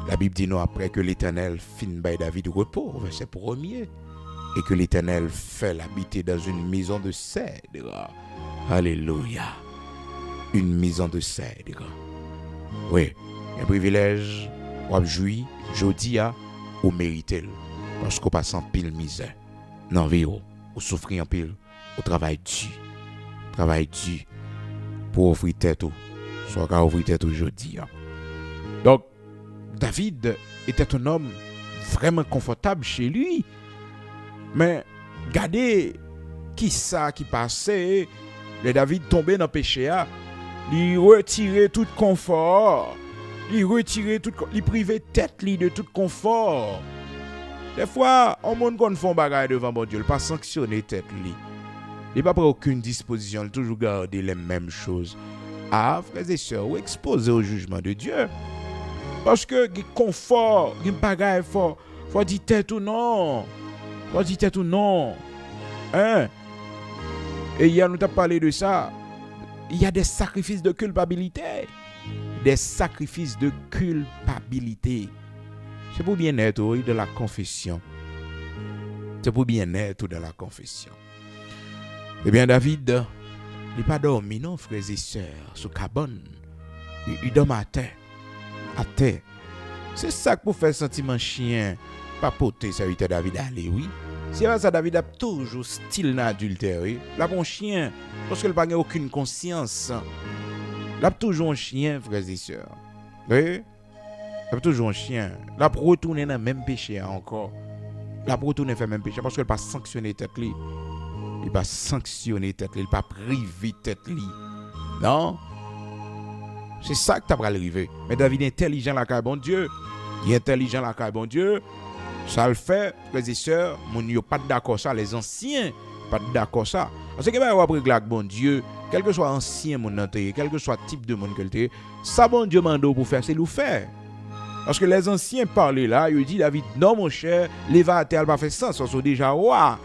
La Bible dit non, après que l'Éternel fin by David repos, verset 1er. Et que l'Éternel fait l'habiter dans une maison de cèdre. Alléluia. Une maison de cèdre. Oui, un privilège, on jouit, jodi a, ou mérite. Parce qu'on passe en pile misère. Non, vie, ou souffrir en pile, au travail dur. Travail dur. Pour offrir tête, soit qu'à offrir tête aujourd'hui. Donc, David était un homme vraiment confortable chez lui. Mais, regardez, qui ça qui passait, le David tombé dans le péché, il retirait tout confort, il privait tête de tout confort. Des fois, on monde qu'on fait bagaille devant bon Dieu, il pas sanctionner tête li. Il pas prendre aucune disposition, il toujours garder les mêmes choses. Ah, frères et sœurs, ou exposer au jugement de Dieu. Parce que le confort, il bagaille faut dire tête ou non. Faut dire tête ou non. Hein? Et hier nous avons parlé de ça. Il y a des sacrifices de culpabilité. Des sacrifices de culpabilité. C'est pour bien-être de la confession. C'est pour bien-être de la confession. Eh bien, David, il n'est pas dormi, non, frères et sœurs, sous cabane. Il dort à terre. À terre. C'est ça que pour faire sentiment chien, papoter, ça veut dire David aller, oui. C'est vrai ça, David a toujours style d'adultère. Là, bon chien, parce qu'il n'a pas aucune conscience. Là, toujours un chien, frères et sœurs. Oui? Là, toujours un chien. Là, pour retourner dans le même péché encore. Là, pour retourner dans le même péché, parce qu'il n'a pas sanctionné tête li. Il n'a pas sanctionné tête li. Il n'a pas privé tête li. Non? C'est ça que tu as arrivé. Mais David est intelligent, là, bon Dieu. Il est intelligent, là, bon Dieu. Ça le fait, frères et sœurs, mon yo pas d'accord ça, les anciens pas d'accord ça. Parce que ben après glac bon Dieu, quel que soit ancien monde nanté, quel que soit type de monde que t'es, ça bon Dieu mando pour faire c'est nous faire. Parce que les anciens parlaient là, ils dit David non mon cher, les va à terre pas fait sens, sont déjà roi.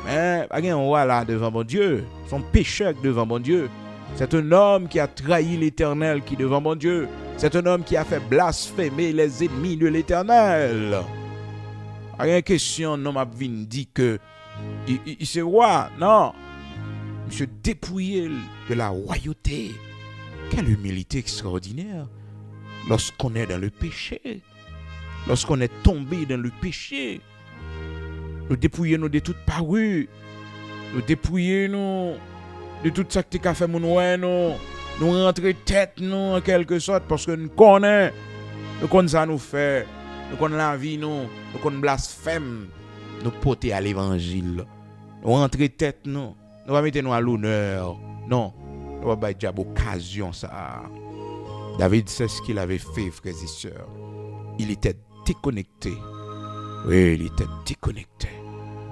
Mais pas un roi là devant mon Dieu, son pécheur devant mon Dieu. C'est un homme qui a trahi l'Éternel qui devant mon Dieu. C'est un homme qui a fait blasphémer les ennemis de l'Éternel. Rien question, non, m'a dit que il c'est roi. Non. Monsieur dépouillé de la royauté. Quelle humilité extraordinaire. Lorsqu'on est dans le péché. Lorsqu'on est tombé dans le péché. Nous dépouillons nous de toute parure. Nous dépouillons nous de tout ça que tu as fait mon nous. Nous rentrer tête nous en quelque sorte parce que nous connaissons ça nous fait. Nous connaissons la vie nous connaissons blasphème. Nous porter à l'évangile. Nous rentrer tête nous va mettre nous à l'honneur. Non, nous va pas dire occasion ça. David sait ce qu'il avait fait, frères et sœurs. Il était déconnecté. Oui, il était déconnecté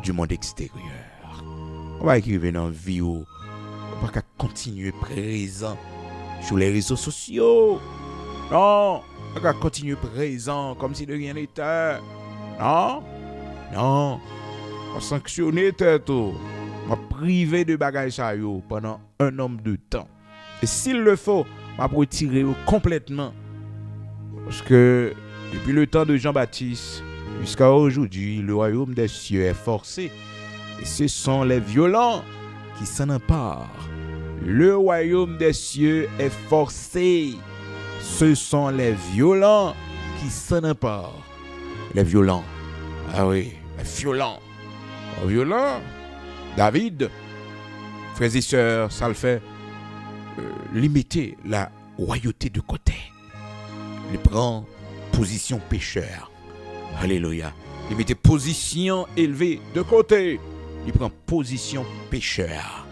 du monde extérieur. On va écrire dans la vie où on va continuer présent sur les réseaux sociaux. Non, on va continuer présent comme si de rien n'était. Non, non. On va sanctionner tête. On va priver de bagages ça pendant un nombre de temps. Et s'il le faut, on va retirer complètement. Parce que depuis le temps de Jean-Baptiste jusqu'à aujourd'hui, le royaume des cieux est forcé. Et ce sont les violents qui s'en emparent. Le royaume des cieux est forcé. Ce sont les violents qui s'en emparent. Les violents. Ah oui, les violents. Les violents. David, frères et sœurs, ça le fait limiter la royauté de côté. Il prend position pécheur. Alléluia. Il mettait position élevée de côté. Il prend position pécheur.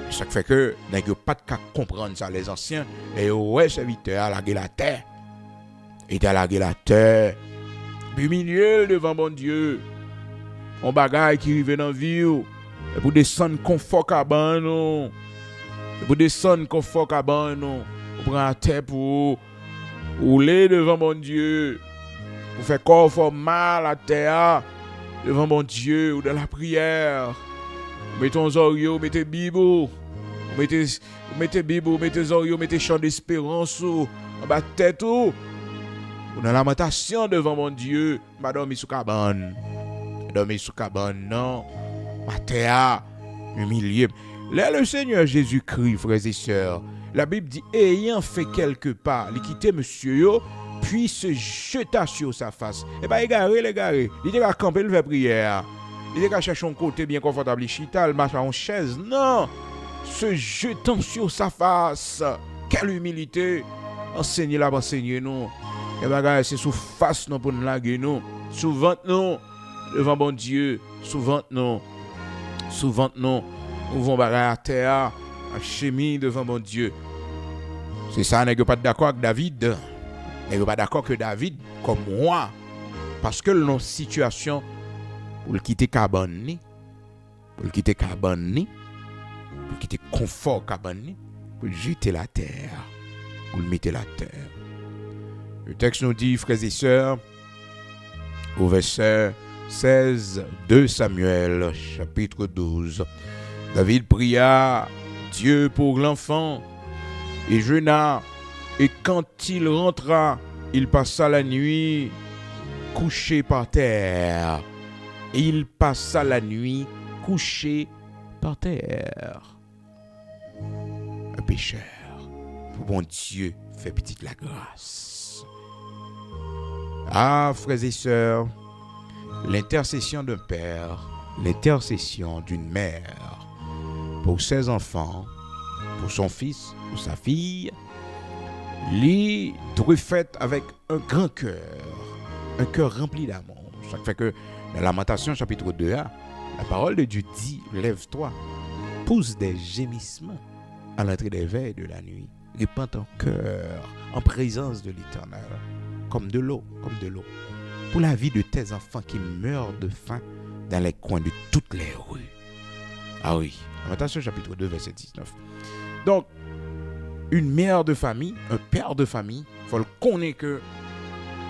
Ça fait que n'a pas de cas comprendre ça les anciens et ouais serviteur à la terre. Et à la terre. Puis milieu devant mon Dieu. On bagaille qui arrive dans vie et pour descendre confort cabane. Pour descendre confort cabane. Pour prendre terre pour rouler devant mon Dieu. Pour faire corps fort mal à terre devant mon Dieu ou dans la prière. Mettons oreilles, mettez Bible. Mettez Bible, mettez oreilles, mettez chant d'espérance en bas tête ou dans lamentation devant mon Dieu. Pas dormir sous cabane. Dormir sous cabane non. Ma terre humilié. Là le Seigneur Jésus-Christ, frères et sœurs, la Bible dit ayant fait quelque part, il quittait monsieur yo puis se jeta sur sa face. Et pas égaré. Il était à camper le faire prière. Il était à chercher un côté bien confortable, chita, il marche en chaise. Non, se jetant sur sa face. Quelle humilité. Enseignez là, enseignez nous. Et bien, c'est sous face non pour nous laguer nous. Souvent non, devant bon Dieu. Souvent non. Nous vont à terre, à chemin devant mon Dieu. C'est ça, n'est pas d'accord avec David. N'est pas d'accord que David, comme moi, parce que nos situations, pour le quitter cabane, pour le quitter confort cabane, pour le jeter la terre, pour le mettre la terre. Le texte nous dit, frères et sœurs, au verset 16, 2 Samuel, chapitre 12, David pria Dieu pour l'enfant et jeûna, et quand il rentra, il passa la nuit couché par terre. Et il passa la nuit couché par terre. Un pécheur, pour bon Dieu, fait petite la grâce. Ah, frères et sœurs, l'intercession d'un père, l'intercession d'une mère, pour ses enfants, pour son fils, pour sa fille, lui doit fait avec un grand cœur rempli d'amour. Ça fait que dans Lamentation chapitre 2, la parole de Dieu dit, lève-toi, pousse des gémissements à l'entrée des veilles de la nuit, répands ton cœur en présence de l'Éternel, comme de l'eau. Pour la vie de tes enfants qui meurent de faim dans les coins de toutes les rues. Ah oui, Lamentation chapitre 2, verset 19. Donc, une mère de famille, un père de famille, il faut le connaître que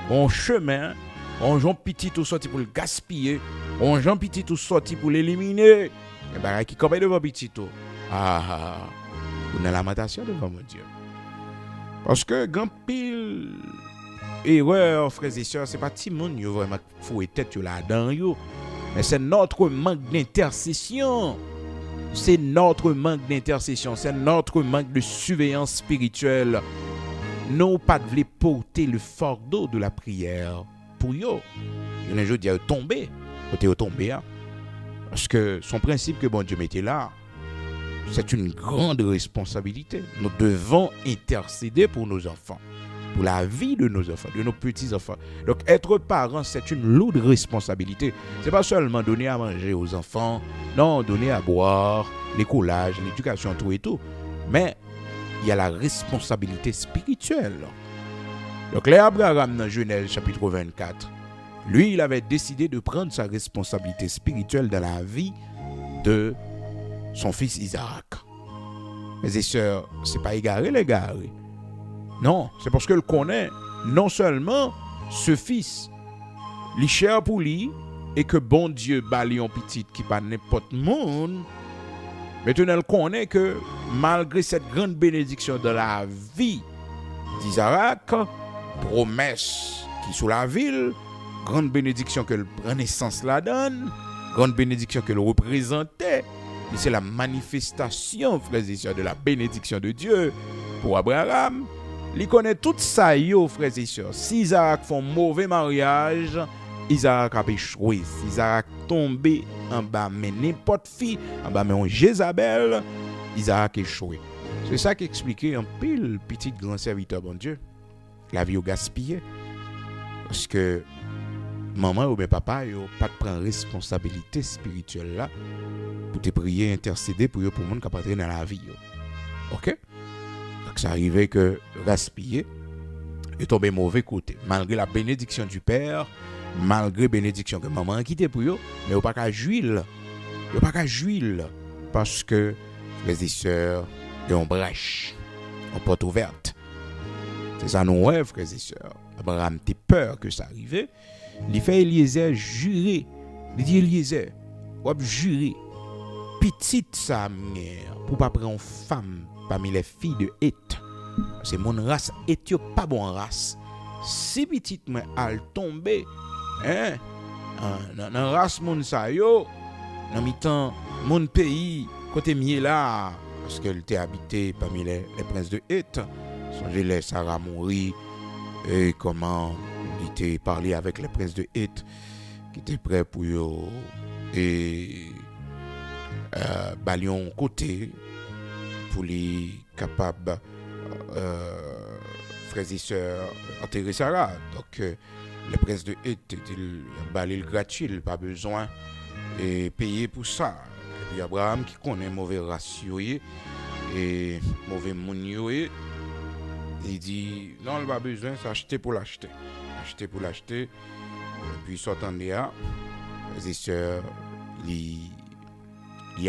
on chemin, on gens petit tout sorti pour le gaspiller, on gens petit tout sorti pour l'éliminer. Et ben qui comme devant petit tout. On a lamentation devant mon Dieu. Parce que grand pile erreur frères et sœurs, c'est pas tout le monde qui vraiment fouet tête là-dedans yo, mais c'est notre manque d'intercession. C'est notre manque d'intercession, c'est notre manque de surveillance spirituelle. Nous pas de porter le fardeau de la prière pour yo. Il y a un jour dit tomber, côté tomber parce que son principe que bon Dieu mettait là, c'est une grande responsabilité. Nous devons intercéder pour nos enfants, pour la vie de nos enfants, de nos petits-enfants. Donc, être parent, c'est une lourde responsabilité. Ce n'est pas seulement donner à manger aux enfants, non, donner à boire, l'écolage, l'éducation, tout et tout. Mais il y a la responsabilité spirituelle. Donc, Abraham, dans Genèse chapitre 24, lui, il avait décidé de prendre sa responsabilité spirituelle dans la vie de son fils Isaac. Mes et sœurs, c'est pas égaré, l'égaré. Non, c'est parce que le connaît non seulement ce fils, li cher pour lui, et que bon Dieu balion petit qui pas n'importe monde. Maintenant, il connaît que malgré cette grande bénédiction de la vie d'Isaac, promesse qui sous la ville, grande bénédiction que le naissance la donne, grande bénédiction que le représentait, c'est la manifestation, frères et sœurs, de la bénédiction de Dieu pour Abraham. Il connaît tout ça, frères et sœurs. Si Isaac fait un mauvais mariage, Isaac a échoué. Si Isaac tombé en bas, mais n'importe fille, en bas, mais on Jézabel, Isaac a échoué. C'est ça qui expliquait un pile petit grand serviteur, bon Dieu. La vie au gaspillé. Parce que maman ou mes papas, ils n'ont pas de prendre responsabilité spirituelle là pour te prier, intercéder pour eux, pour le monde qui a pas dans la vie. Ok? Donc ça arrivait que gaspiller est tombé mauvais côté. Malgré la bénédiction du Père, malgré la bénédiction que maman a quitté pour eux, mais au pas qu'à juile. Il pas qu'à juile. Parce que les sœurs, ils ont brèche, ont porte ouverte. C'est ça nous rêve, frères et sœurs. Abraham était peur que ça arrivait. Il fait Eliezer jurer. Il dit Eliezer, on va jurer. Petite sa mère, pour pas prendre une femme parmi les filles de Heth. C'est mon race, Heth pas bon race. Si petite moi al tomber, dans race mon sa yo, dans mi-temps mon pays côté mié là, parce qu'elle était habitée parmi les princes de Heth. Songez les Sarah mourir et comment il était parlé avec les princes de Heth qui étaient prêts pour yo et balion côté pour les capables frères et sœurs enterrer Sarah. Donc les princes de Heth ils balil gratuit, pas besoin et payer pour ça. Et puis Abraham qui connaît mauvais ratio et mauvais monio, il dit non, il n'a pas besoin, c'est acheter pour l'acheter. Acheter pour l'acheter. Et puis sortant de là, les sœurs il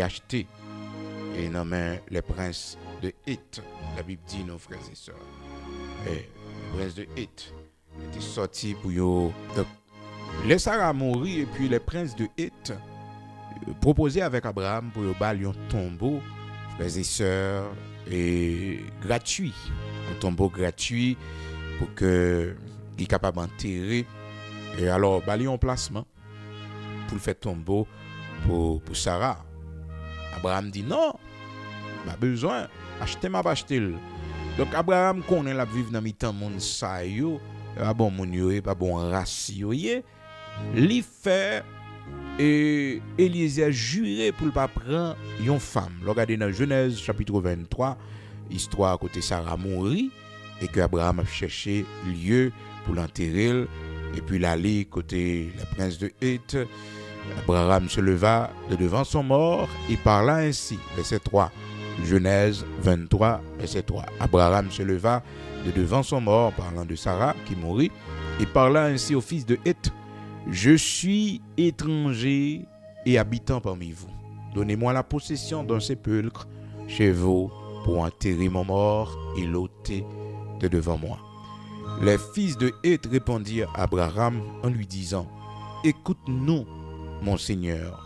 acheté et nommé les princes de Heth. La Bible dit nos frères et sœurs. Et les princes de Heth étaient sortis pour yo. Donc, les Sarah mourir et puis les princes de Heth proposaient avec Abraham pour yo bal un tombeau, frères et sœurs, et gratuit. Un tombeau gratuit pour que il capable d'enterrer. Et alors bali un placement pour le faire tombeau pour Sarah. Abraham dit non, pas besoin, acheter m'a acheter. Donc Abraham connaît la vivre dans mi-temps monde sa yo, pas bon moun yo, pas bon race yo yé. Li fait et Eliezer juré pour pas prendre une femme. Regardez dans Genèse chapitre 23, histoire côté Sarah mourit et que Abraham a cherché lieu pour l'enterrer et puis l'aller côté le prince de Heth. Abraham se leva de devant son mort et parla ainsi. Verset 3. Genèse 23, verset 3. Abraham se leva de devant son mort, parlant de Sarah qui mourut, et parla ainsi au fils de Heth. Je suis étranger et habitant parmi vous. donnez-moi la possession d'un sépulcre chez vous pour enterrer mon mort et l'ôter de devant moi. » Les fils de Heth répondirent à Abraham en lui disant, « Écoute-nous, mon Seigneur,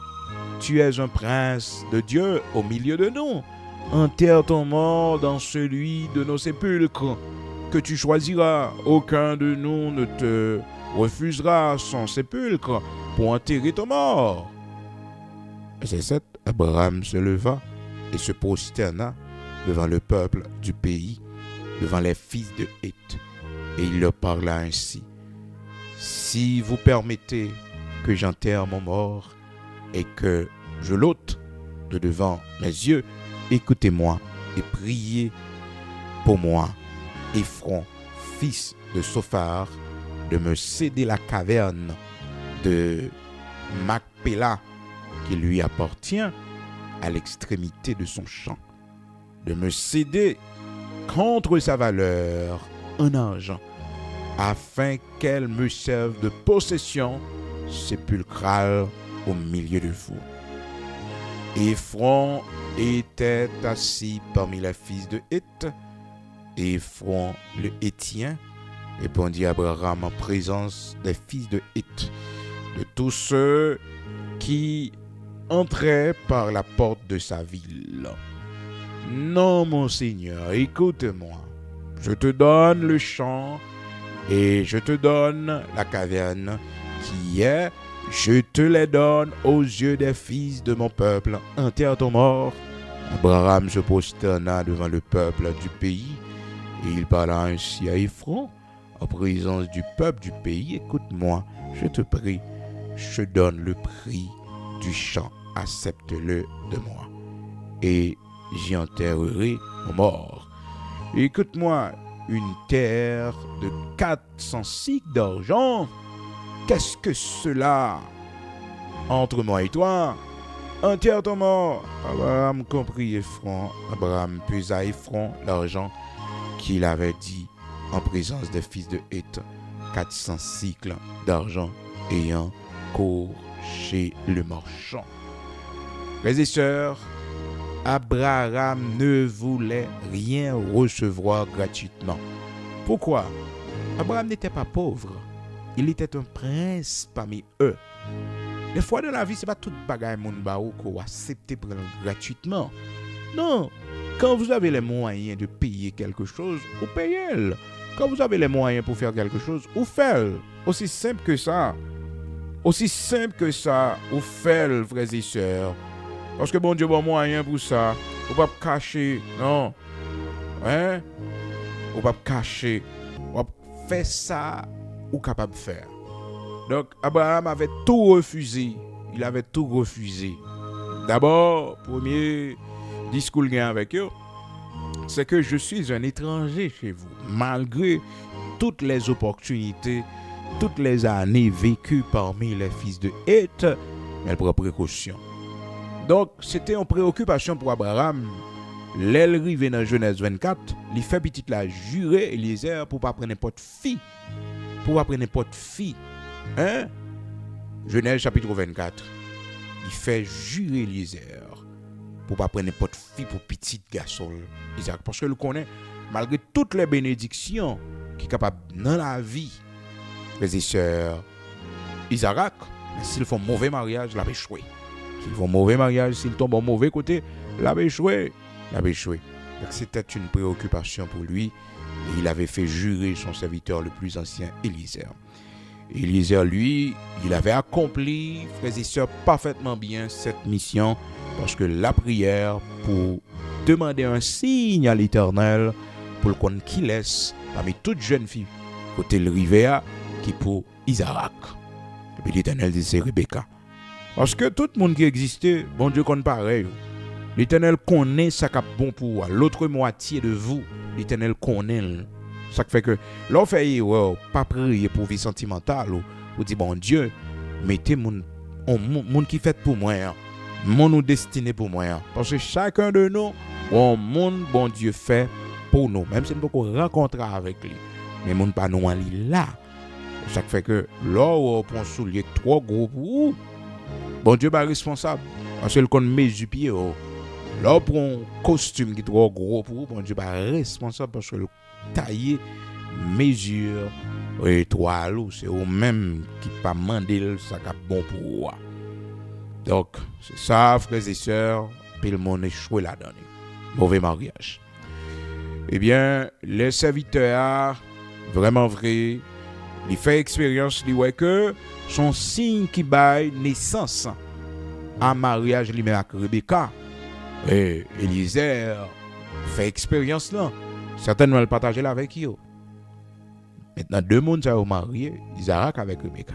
tu es un prince de Dieu au milieu de nous. Enterre ton mort dans celui de nos sépulcres que tu choisiras. Aucun de nous ne te refusera son sépulcre pour enterrer ton mort. » Verset 7. Abraham se leva et se prosterna devant le peuple du pays, devant les fils de Heth, et il leur parla ainsi. « Si vous permettez que j'enterre mon mort et que je l'ôte de devant mes yeux, écoutez-moi et priez pour moi, Ephron, fils de Sophar, de me céder la caverne de Macpéla qui lui appartient à l'extrémité de son champ, de me céder contre sa valeur en argent, afin qu'elle me serve de possession sépulcrale au milieu de vous. » Ephron était assis parmi les fils de Heth. Ephron le Héthien répondit à Abraham en présence des fils de Heth, de tous ceux qui entraient par la porte de sa ville. « Non, mon Seigneur, écoute-moi. Je te donne le champ et je te donne la caverne qui est. Je te les donne aux yeux des fils de mon peuple. Enterre ton mort. » Abraham se prosterna devant le peuple du pays, et il parla ainsi à Ephron, en présence du peuple du pays. « Écoute-moi, je te prie, je donne le prix du champ, accepte-le de moi, et j'y enterrerai mon mort. Écoute-moi, une terre de 400 cycles d'argent. Qu'est-ce que cela entre moi et toi? Enterre ton mort. » Abraham comprit Ephron. Abraham pesa à Ephron l'argent qu'il avait dit en présence des fils de Heth, 400 cycles d'argent ayant cours chez le marchand. Frères et sœurs, Abraham ne voulait rien recevoir gratuitement. Pourquoi? Abraham n'était pas pauvre. Il était un prince parmi eux. Des fois dans la vie, ce n'est pas tout bagaille moun ba ou qu'on accepte prendre gratuitement. Non, quand vous avez les moyens de payer quelque chose, vous payez. Quand vous avez les moyens pour faire quelque chose, vous faites. Aussi simple que ça. Aussi simple que ça, vous faites, frères et sœurs. Parce que bon Dieu a moyen pour ça. Vous ne pouvez pas cacher. Non. Hein? Vous ne pouvez pas cacher. Vous pouvez faire ça ou capable de faire. Donc, Abraham avait tout refusé. Il avait tout refusé. D'abord, premier discours avec eux, c'est que je suis un étranger chez vous. Malgré toutes les opportunités, toutes les années vécues parmi les fils de Heth, elle prend précaution. Donc, c'était une préoccupation pour Abraham. L'aile rive dans Genèse 24, il fait petit la jurer Eliezer pour ne pas prendre n'importe fille. Pour ne pas prendre n'importe fille. Hein? Genèse chapitre 24. Il fait jurer Eliezer pour ne pas prendre n'importe fille pour petit garçon Isaac. Parce que le connaît, malgré toutes les bénédictions qui sont capables dans la vie, les et sœurs, Isaac, s'ils font mauvais mariage, il a échoué. S'ils font mauvais mariage, s'ils tombent au mauvais côté, il a échoué. Il a échoué. Donc c'était une préoccupation pour lui. Et il avait fait jurer son serviteur le plus ancien, Eliezer. Eliezer, lui, il avait accompli, frères et sœurs, parfaitement bien cette mission, parce que la prière pour demander un signe à l'Éternel, pour le compte qu'il laisse parmi toutes jeunes filles, côté le Rivea, qui pour Isaac. Et puis l'Éternel dit c'est Rebecca. Parce que tout le monde qui existait, bon Dieu connaît pareil. L'Éternel connaît ça qui est bon pour vous. L'autre moitié de vous, l'Éternel connaît. Ça fait que l'on fait pas prier pour vie sentimentale ou dire bon Dieu, mettez mon qui fait pour moi, mon destiné pour moi. Parce que chacun de nous, bon Dieu fait pour nous. Même si nous ne pouvons pas rencontrer avec lui. Mais mon pas nous là. Ça fait que là, on prend soulier trop gros pour vous. Bon Dieu est responsable. Parce que le compte mesure pied. Là, pour un costume qui est trop gros pour vous, bon Dieu, pas responsable parce que le tailler, mesure, et toi, c'est au même qui pas mandé ça qui bon pour vous. Donc, c'est ça, frères et sœurs, puis le monde échoué là-dedans. Mauvais mariage. Eh bien, les serviteurs, vraiment vrai, ils font expérience, ils voient que son signe qui baille naissance à mariage lui-même avec Rebecca. Et Eliezer fait expérience là. Certainement, elle partage là avec eux. Maintenant, deux mondes sont mariés, Isaac avec Rebecca.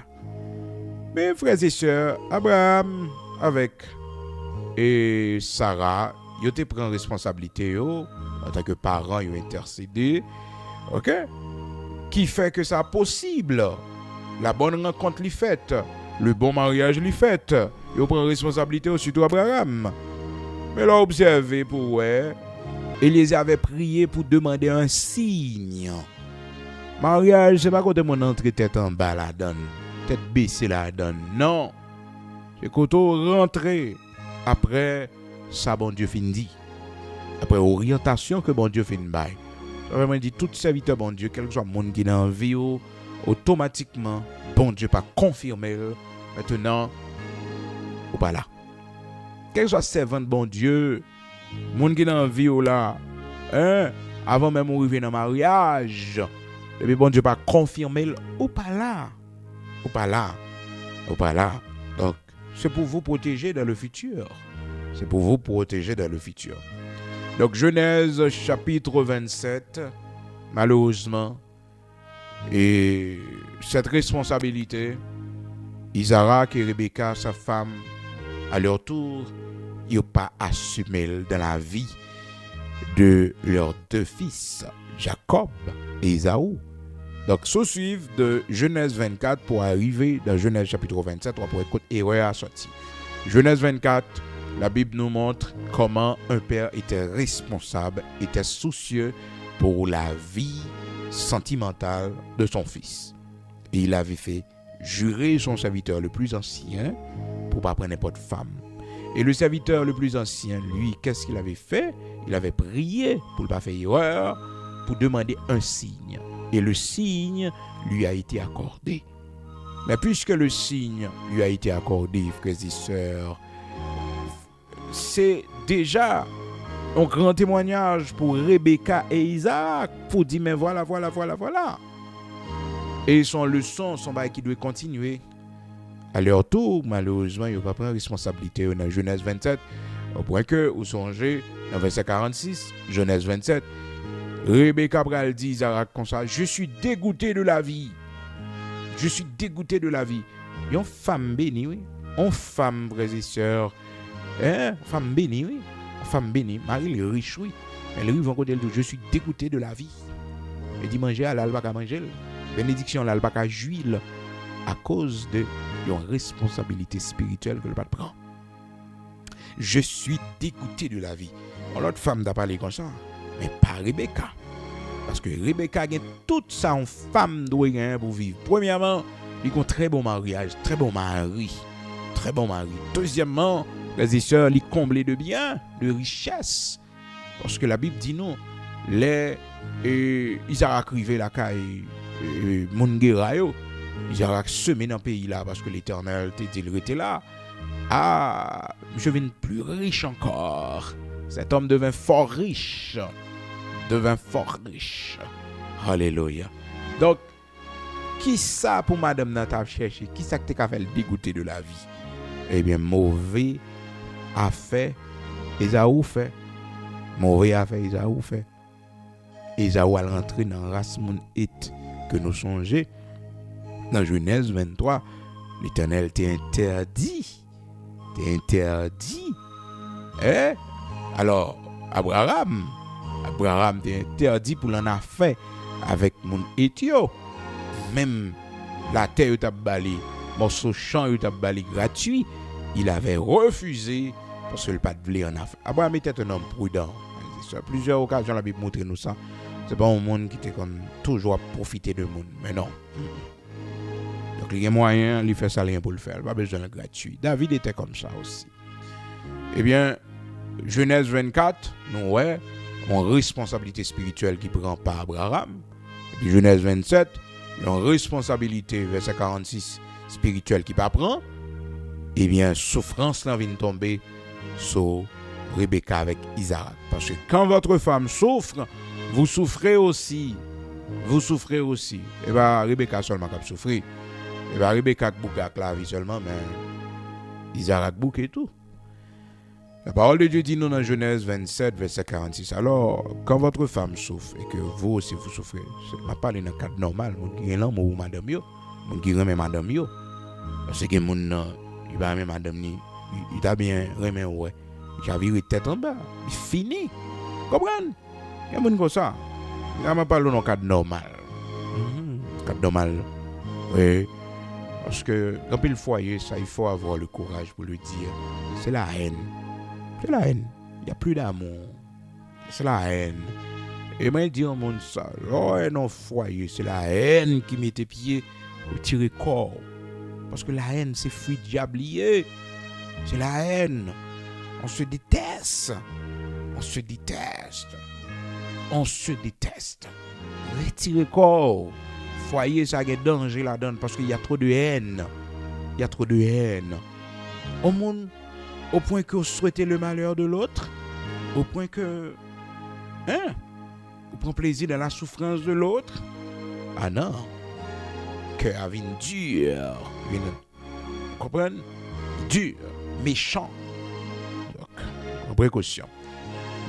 Mais frères et sœurs, Abraham avec et Sarah, ils ont pris responsabilité en tant que parents, ils ont intercédé. OK? Qui fait que ça possible. La bonne rencontre l'est faite. Le bon mariage l'est fait. Ils prennent responsabilité aussi de Abraham. Mais là, observez pour ouais, Eliezer avait prié pour demander un signe. Mariage, c'est pas quand mon entrée tête en bas la donne, tête baissée la donne. Non. C'est quand on rentre après ça, bon Dieu fin dit. Après orientation que bon Dieu fin bail. Ça vraiment dit tout serviteur bon Dieu, quel que soit le monde qui est en vie, automatiquement, bon Dieu pas confirmer. Maintenant, ou pas là. Quel que soit servant de bon Dieu, monde qui est en vie là, avant même d'arriver dans le mariage, et puis bon Dieu pas confirmer ou pas là. Ou pas là. Ou pas là. Donc, c'est pour vous protéger dans le futur. C'est pour vous protéger dans le futur. Donc, Genèse chapitre 27, malheureusement, et cette responsabilité, Isaac et Rebecca, sa femme, à leur tour, ils n'ont pas assumé dans la vie de leurs deux fils, Jacob et Ésaü. Donc, suivre de Genèse 24 pour arriver dans Genèse chapitre 27, on pourrait écouter erreur à sortir. Genèse 24, la Bible nous montre comment un père était responsable, était soucieux pour la vie sentimentale de son fils. Et il avait fait jurer son serviteur le plus ancien pour ne pas prendre n'importe femme. Et le serviteur le plus ancien, lui, qu'est-ce qu'il avait fait? Il avait prié pour ne pas faire erreur, pour demander un signe. Et le signe lui a été accordé. Mais puisque le signe lui a été accordé, frères et sœurs, c'est déjà un grand témoignage pour Rebecca et Isaac pour dire, mais voilà. Et son leçon, son bail qui doit continuer. À leur tour, malheureusement, il n'y a pas pris responsabilité dans Genèse 27. Au point que, vous songez, dans verset 46, Genèse 27, Rebecca Bral dit Isaac comme ça, je suis dégoûté de la vie. Je suis dégoûté de la vie. Une femme bénie, oui. Une femme, frères et sœurs. Femme bénie, oui. Femme bénie. Marie, elle est riche, oui. Elle arrive en côté de je suis dégoûté de la vie. Elle dit manger, elle n'a pas qu'à manger. Bénédiction, elle n'a pas qu'à jouir à cause de une responsabilité spirituelle que le pas prend. Je suis dégoûté de la vie. L'autre femme n'a pas parlé comme ça. Mais pas Rebecca. Parce que Rebecca a toute sa femme doit pour vivre. Premièrement, il a un très bon mariage, très bon mari. Très bon mari. Deuxièmement, les sœurs, il comblé de biens, de richesses. Parce que la Bible dit non. Les Isaac arrivé la caille Mongerayo. Isaac semé dans le pays là parce que l'Éternel te dit il était là. Ah, je viens plus riche encore. Cet homme devint fort riche. Alléluia. Donc, qui ça pour madame Nata chercher? Qui ça que tu as fait le dégoûter de la vie? Eh bien, mauvais affaire Ésaü fait. Mauvais affaire Ésaü fait. Ésaü a rentré dans la race moun et que nous songeons. Dans Genèse 23, l'Éternel t'interdit. Alors, Abraham t'interdit pour l'en affaire avec mon Éthio. Même la terre t'a balé, morceau champ t'a balé gratuit, il avait refusé parce que le pas de voulait en affaire. Abraham était un homme prudent. Sur plusieurs occasions, la Bible montre nous ça. C'est pas un monde qui était comme toujours à profiter de monde, mais non. Donc il y a moyen, il fait ça rien pour le faire, pas besoin de gratuit. David était comme ça aussi. Eh bien, Genèse 24, nous, ouais, une responsabilité spirituelle qui prend par Abraham. Et puis Genèse 27, une responsabilité, verset 46, spirituelle qui pas prend. Eh bien, souffrance là vient tomber sur Rebecca avec Isaac. Parce que quand votre femme souffre, vous souffrez aussi. Vous souffrez aussi. Et bien, Rebecca seulement qui a souffert. Et bien, Rebecca qui boucle la vie seulement, mais Isaac boucle et tout. La parole de Dieu dit nous dans Genèse 27, verset 46. Alors, quand votre femme souffre et que vous aussi vous souffrez, je ne parle dans le cadre normal, mon qui est là, ou madame yo, mon qui remet madame yo. Parce que mon il va remettre madame ni, il t'a bien remet ouais. Il a viré tête en bas, il finit. Comprenez? Il y a mon comme ça. Il m'a parlé dans le cadre normal. Cadre normal. Oui. Parce que dans le foyer, ça, il faut avoir le courage pour le dire. C'est la haine. C'est la haine. Il n'y a plus d'amour. C'est la haine. Et moi, je dis au monde ça. Oh, non, foyer, c'est la haine qui met tes pieds pour tirer corps. Parce que la haine, c'est fruit diablier. C'est la haine. On se déteste. On se déteste. On se déteste. Retirer corps. Foyer, ça a un danger là-dedans parce qu'il y a trop de haine. Il y a trop de haine. Au monde, au point que vous souhaitez le malheur de l'autre, au point que, vous prenez plaisir dans la souffrance de l'autre. Ah non, cœur vient dur, vous comprenez? Dur, méchant. Donc, en précaution.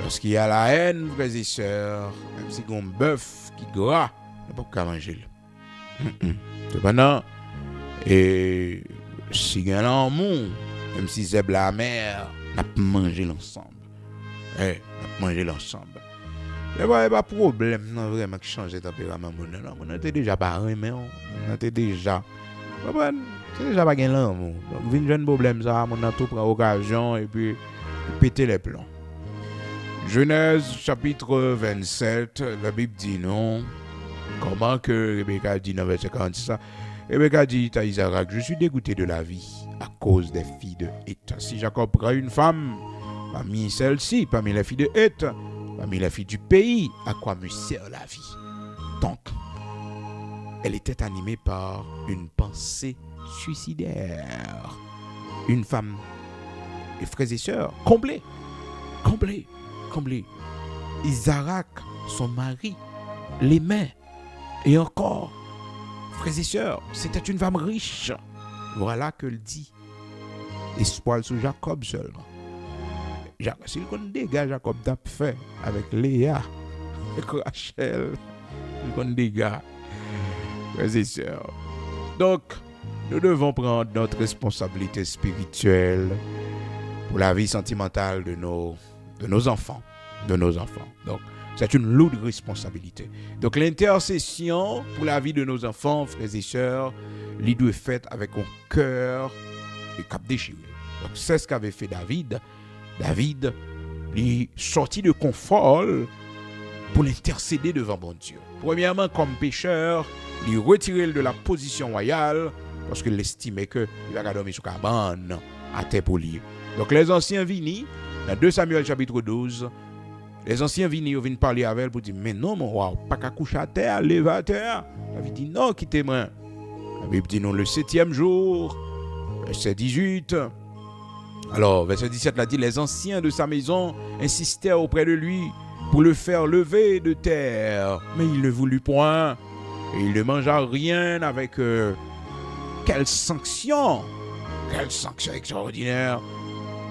Lorsqu'il y a la haine, frères et sœurs, même si on a un bœuf qui gras, on ne peut pas manger. Cependant, et si il y a un amour, même si c'est la mère, on a mangé l'ensemble. On a mangé l'ensemble. Il n'y a pas de problème, non, vraiment, qui change de tempérament. On était déjà pareil, mais on était déjà. C'est déjà pas gagné l'amour. Donc, il y a un problème, ça, on a tout pris occasion et puis péter les plans. Genèse chapitre 27, la Bible dit non. Comment que Rebecca dit dans verset 46 ça? Rebecca dit à Isaac, je suis dégoûté de la vie à cause des filles de Heth. Si Jacob prend une femme, parmi celle-ci, parmi les filles de Heth, parmi les filles du pays, à quoi me sert la vie? Donc, elle était animée par une pensée suicidaire. Une femme, et frères et sœurs, comblée. Isaac, son mari, l'aimait. Et encore, frères et sœurs, c'était une femme riche. Voilà que le dit. Espoir sur Jacob seulement. S'il connaît des gars, Jacob t'a fait avec Léa, avec Rachel, il connaît des gars, frères et sœurs. Donc, nous devons prendre notre responsabilité spirituelle pour la vie sentimentale de nos enfants. Donc, c'est une lourde responsabilité. Donc, l'intercession pour la vie de nos enfants, frères et sœurs, il doit être faite avec un cœur et cap déchiré. Donc, c'est ce qu'avait fait David. David, il sortit de confort pour l'intercéder devant bon Dieu. Premièrement, comme pécheur, il retirait de la position royale parce qu'il estimait qu'il avait dormi sur cabane à terre pour lui. Donc, les anciens viennent, dans 2 Samuel chapitre 12, les anciens viennent parler avec elle pour dire, mais non, mon roi, pas qu'à coucher à terre, lève à terre. David dit, non, quittez-moi. La Bible dit, non, le 7e jour, verset 18. Alors, verset 17 l'a dit, les anciens de sa maison insistèrent auprès de lui pour le faire lever de terre. Mais il ne voulut point, et il ne mangea rien avec eux. Quelle sanction extraordinaire.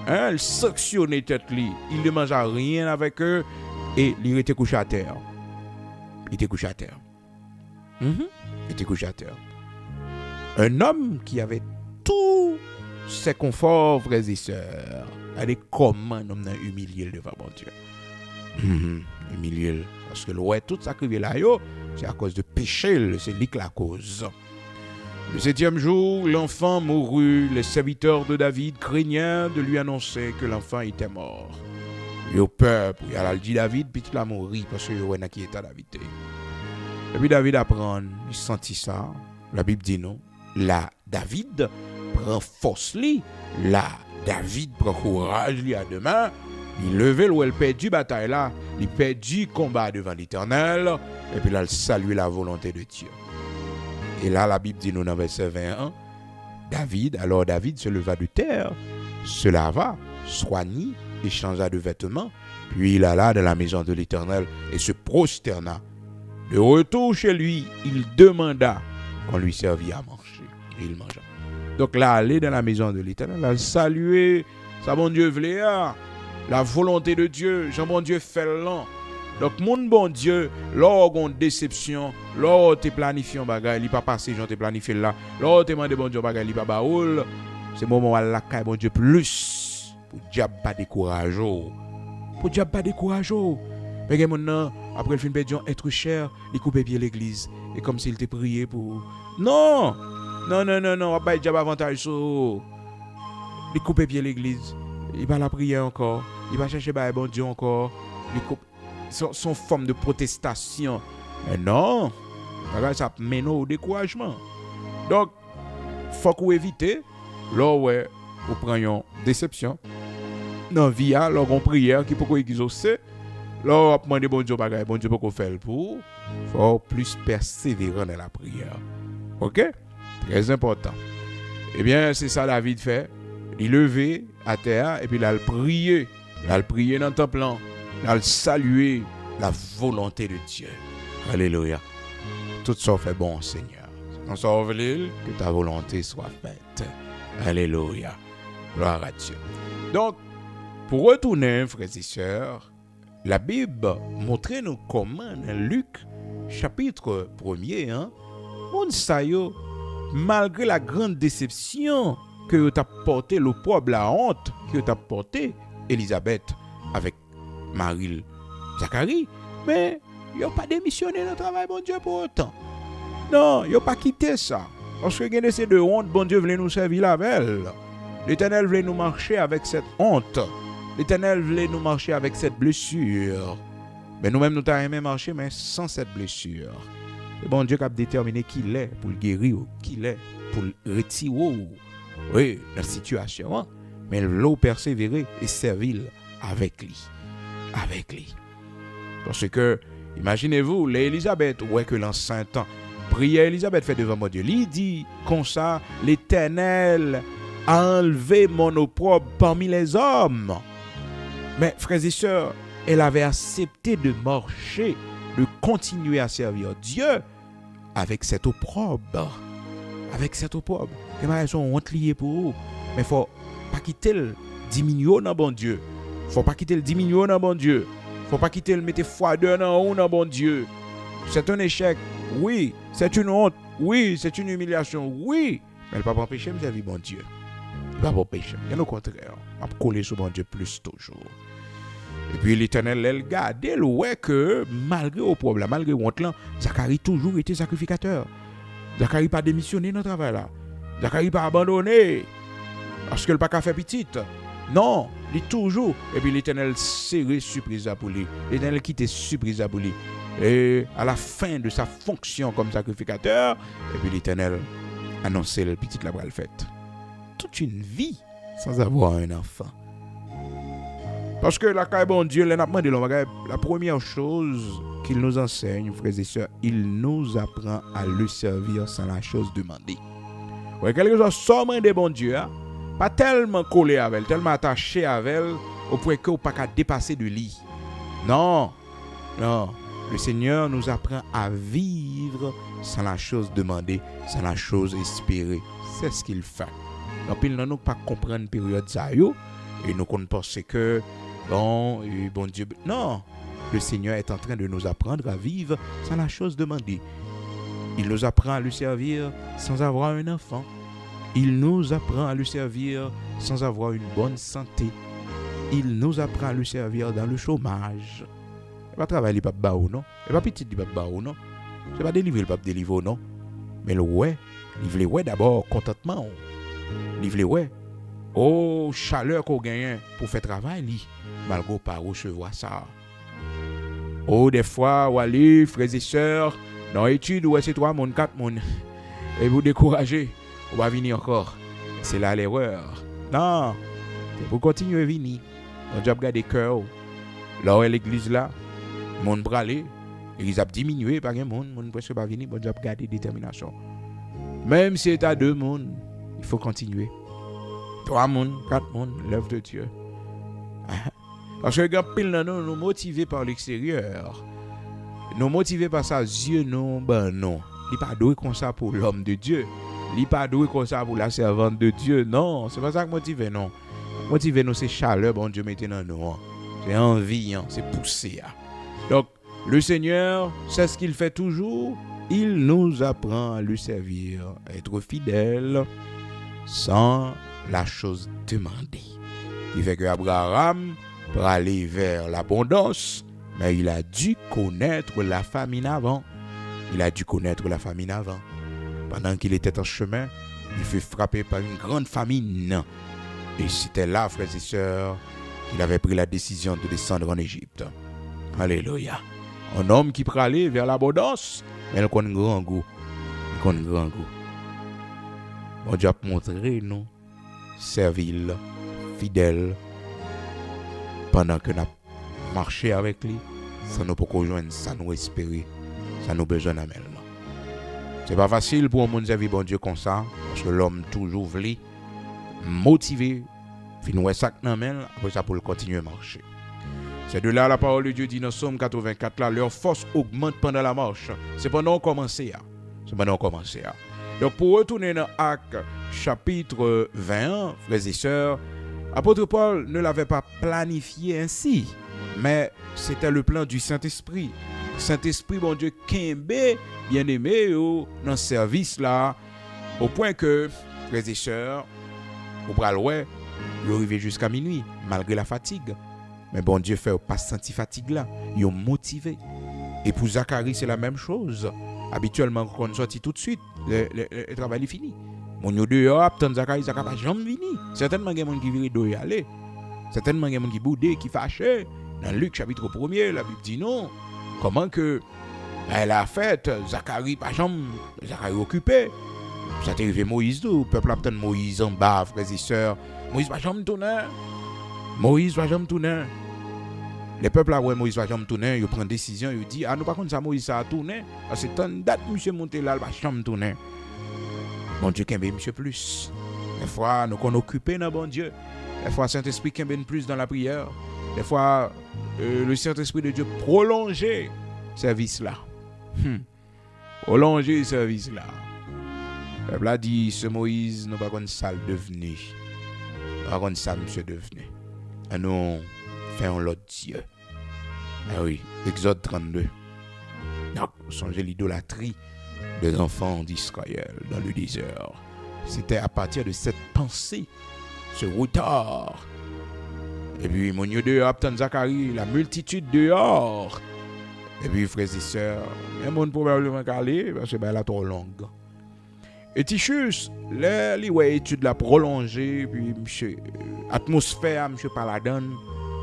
Elle sanctionnait tête-li. Il ne mangea rien avec eux et il était couché à terre. Il était couché à terre. Un homme qui avait tous ses conforts, frères et sœurs. Allez, comment un homme a humilié devant mon Dieu. Humilié. Parce que tout ça qui est là, c'est à cause de péché, c'est lui qui la cause. Le 7e jour, l'enfant mourut. Les serviteurs de David craignaient de lui annoncer que l'enfant était mort. Et au peuple, il a dit David, puis il a mouru parce que il qui était David. Et puis David apprend, il sentit ça. La Bible dit non. Là, David prend force li. Là, David prend courage, il a demain, il levait où elle perdu bataille là, il perdu combat devant l'Éternel, et puis là, il salue la volonté de Dieu. Et là, la Bible dit nous dans verset 21, alors David se leva de terre, se lava, soignit, et changea de vêtements, puis il alla dans la maison de l'Éternel et se prosterna. De retour chez lui, il demanda qu'on lui servît à manger. Et il mangea. Donc là, aller dans la maison de l'Éternel, là, saluer, ça bon Dieu voulait, la volonté de Dieu, Jean bon Dieu fait l'an. Donc mon bon Dieu, lors on déception, lors tu planifié un bagage, il pas passé, j'en t'ai planifié là. Lors tu demandé bon Dieu bagage, il pas baoul. C'est moment où la caille bon Dieu plus pour diable pas décourager. Pour diable pas décourager. Mais maintenant après le film pédion être cher, il coupe pied l'église et comme s'il t'ait prié pour non, on va pas diable avantage so. Il coupe pied l'église, il va la prier encore, il va chercher bon Dieu encore, il coupe son forme de protestation. Mais non, ça mène au découragement. Donc, il faut qu'on évite, là où on prend une déception, dans la vie, là on prière qui peut qu'on exaucer, là on demande bon Dieu peut qu'on fait pour, il faut plus persévérer dans la prière. Ok? Très important. Eh bien, c'est ça David fait. Il levé à terre et puis il a prié. Il a prié dans le temple. Il a salué la volonté de Dieu. Alléluia. Tout ça fait bon, Seigneur. On s'en veut que ta volonté soit faite. Alléluia. Gloire à Dieu. Donc, pour retourner, frères et sœurs, la Bible montre nous comment dans Luc, chapitre 1er, malgré la grande déception que t'a porté l'opprobre, la honte que t'a porté Élisabeth avec Marie Zacharie, mais ils n'ont pas démissionné dans le travail, bon Dieu, pour autant. Non, ils n'ont pas quitté ça. Parce que de ces deux hontes, bon Dieu voulait nous servir la belle. L'Éternel voulait nous marcher avec cette honte. L'Éternel voulait nous marcher avec cette blessure. Mais nous-mêmes, nous avons aimé marcher, mais sans cette blessure. C'est bon Dieu qui a déterminé qui il est pour le guérir, qui il est pour le retirer. Oui, la situation. Hein? Mais l'eau persévérer et servir avec lui. Avec lui. Parce que, imaginez-vous, l'Élisabeth, ouais que l'enceinte, prière Élisabeth fait devant mon Dieu. Il dit, comme ça, l'Éternel a enlevé mon opprobre parmi les hommes. Mais, frères et sœurs, elle avait accepté de marcher, de continuer à servir Dieu avec cet opprobre. Avec cet opprobre. Les mariés sont honte liés pour vous. Mais il ne faut pas quitter le diminuer dans bon Dieu. Il ne faut pas quitter le diminuer dans bon Dieu. Il ne faut pas quitter le mettre froideur dans bon Dieu. C'est un échec, oui. C'est une honte, oui. C'est une humiliation, oui. Mais elle ne va pas empêcher de servir bon Dieu. Il ne va pas empêcher. Bien au contraire. On va coller sur bon Dieu plus toujours. Et puis l'Éternel, elle garde, elle ouais que malgré le problème, malgré le honte là, Zacharie toujours été sacrificateur. Zacharie pas démissionné dans le travail là. Zacharie pas abandonné. Parce que le pas qu'à faire petite. Non, il est toujours. Et puis l'Éternel serré surprise pour lui. L'Éternel quitté surprise pour lui. Et à la fin de sa fonction comme sacrificateur, et puis l'Éternel annonçait le petit la bras faite. Toute une vie sans avoir un enfant. Parce que la caille bon Dieu, la première chose qu'il nous enseigne, frères et sœurs, il nous apprend à le servir sans la chose demandée. Ouais, quelque chose seulement de bon Dieu, hein? Pas tellement collé avec elle, tellement attaché avec elle, au point qu'on pas qu'à dépasser de lit. Non, non. Le Seigneur nous apprend à vivre sans la chose demandée, sans la chose espérée. C'est ce qu'il fait. Donc, il ne nous pas comprendre une période ça, et nous pensons que bon Dieu. Non, le Seigneur est en train de nous apprendre à vivre sans la chose demandée. Il nous apprend à le servir sans avoir un enfant. Il nous apprend à le servir sans avoir une bonne santé. Il nous apprend à le servir dans le chômage. Il va travailler le pape ou non? Il va petit le pape ou non? C'est pas délivrer le pape délivrer non? Mais le ouais, il voulait ouais d'abord contentement. Il voulait ouais. Oh, chaleur qu'on gagne pour faire travail, malgré pas recevoir ça. Oh, des fois, ou aller, frères et sœurs, dans l'étude, ouais, c'est 3 monde, 4 monde. Et vous décourager, on va venir encore. C'est là l'erreur. Non, C'est pour continuer à venir. On doit regarder cœur. Là où est l'église là, le monde bralé, l'église a diminué, pas de monde, le monde presque pas venir, on doit regarder détermination. Même si c'est à 2 monde, il faut continuer. 3 monde, 4 monde, l'œuvre de Dieu. Parce que quand pile nous motivés par l'extérieur, nous motivés par ça, Dieu non, ben non. Il n'est pas doué comme ça pour l'homme de Dieu. Il n'est pas doué comme ça pour la servante de Dieu. Non, c'est pas ça que motive, non. Motiver nous, c'est chaleur, bon Dieu mette dans nous. C'est envie, c'est poussé. Donc, le Seigneur, c'est ce qu'il fait toujours. Il nous apprend à lui servir, à être fidèle, sans la chose demandée. Il fait que Abraham, pour aller vers l'abondance, mais il a dû connaître la famine avant. Pendant qu'il était en chemin, il fut frappé par une grande famine. Et c'était là, frères et sœurs, qu'il avait pris la décision de descendre en Égypte. Alléluia. Un homme qui peut aller vers l'abondance, mais il a un grand goût. Bon Dieu a montré nous, servile, fidèle, pendant que nous avons marché avec lui, ça nous peut rejoindre, ça nous espérer, ça nous besoin d'amel. C'est pas facile pour un monde servir bon Dieu comme ça, parce que l'homme toujours voulu motivé, finir ça après ça pour continuer à marcher. C'est de là la parole de Dieu dit dans Somme 84 là, leur force augmente pendant la marche. C'est pendant qu'on commence. Donc pour retourner dans Actes chapitre 21, frères et sœurs, apôtre Paul ne l'avait pas planifié ainsi, mais c'était le plan du Saint-Esprit. Saint-Esprit, bon Dieu, Kembe, bien-aimé, dans ce service là, au point que, frères et sœurs, au bras loin, il est arrivé jusqu'à minuit, malgré la fatigue. Mais bon Dieu fait pas senti fatigue là, ils ont motivé. Et pour Zacharie, c'est la même chose. Habituellement, quand on sortit tout de suite, le travail est fini. Mon yo dehors, attend Zacharie pas jamais vini. Certainement, il y a des gens qui virent d'où aller. Certainement, il y a des gens qui boudent, qui fâchent. Dans Luc chapitre 1er, la Bible dit non. Comment que elle a fait Zacharie pas jamais Zacharie occupé. Ça t'est arrivé Moïse, le peuple a obtenu Moïse en bas, frères et sœurs. Moïse va jamais tourner. Les peuples ouais Moïse va jamais tourner, ils prennent décision, ils disent ah nous par contre ça Moïse ça a tourné parce que tant date monsieur monter là, il va jamais tourner. Bon Dieu kembe monsieur plus. Des fois nous qu'on occupé dans bon Dieu. Des fois Saint-Esprit kembe plus dans la prière. Des fois le Saint-Esprit de Dieu prolonger service là. Prolonger service là. Le peuple a dit ce Moïse nous pas comme ça le devenu. Pas comme ça monsieur devenu. Et nous faisons l'autre Dieu. Ah oui, Exode 32. Donc, songez l'idolâtrie des enfants d'Israël dans le désert. C'était à partir de cette pensée, ce retard. Et puis, mon Dieu dehors, Abtan Zacharie, la multitude dehors. Et puis, frères et sœurs, il y a un monde probablement calé, parce que elle est trop longue. Et Tichus, l'étude l'a prolongée, puis monsieur, atmosphère, monsieur Paladin.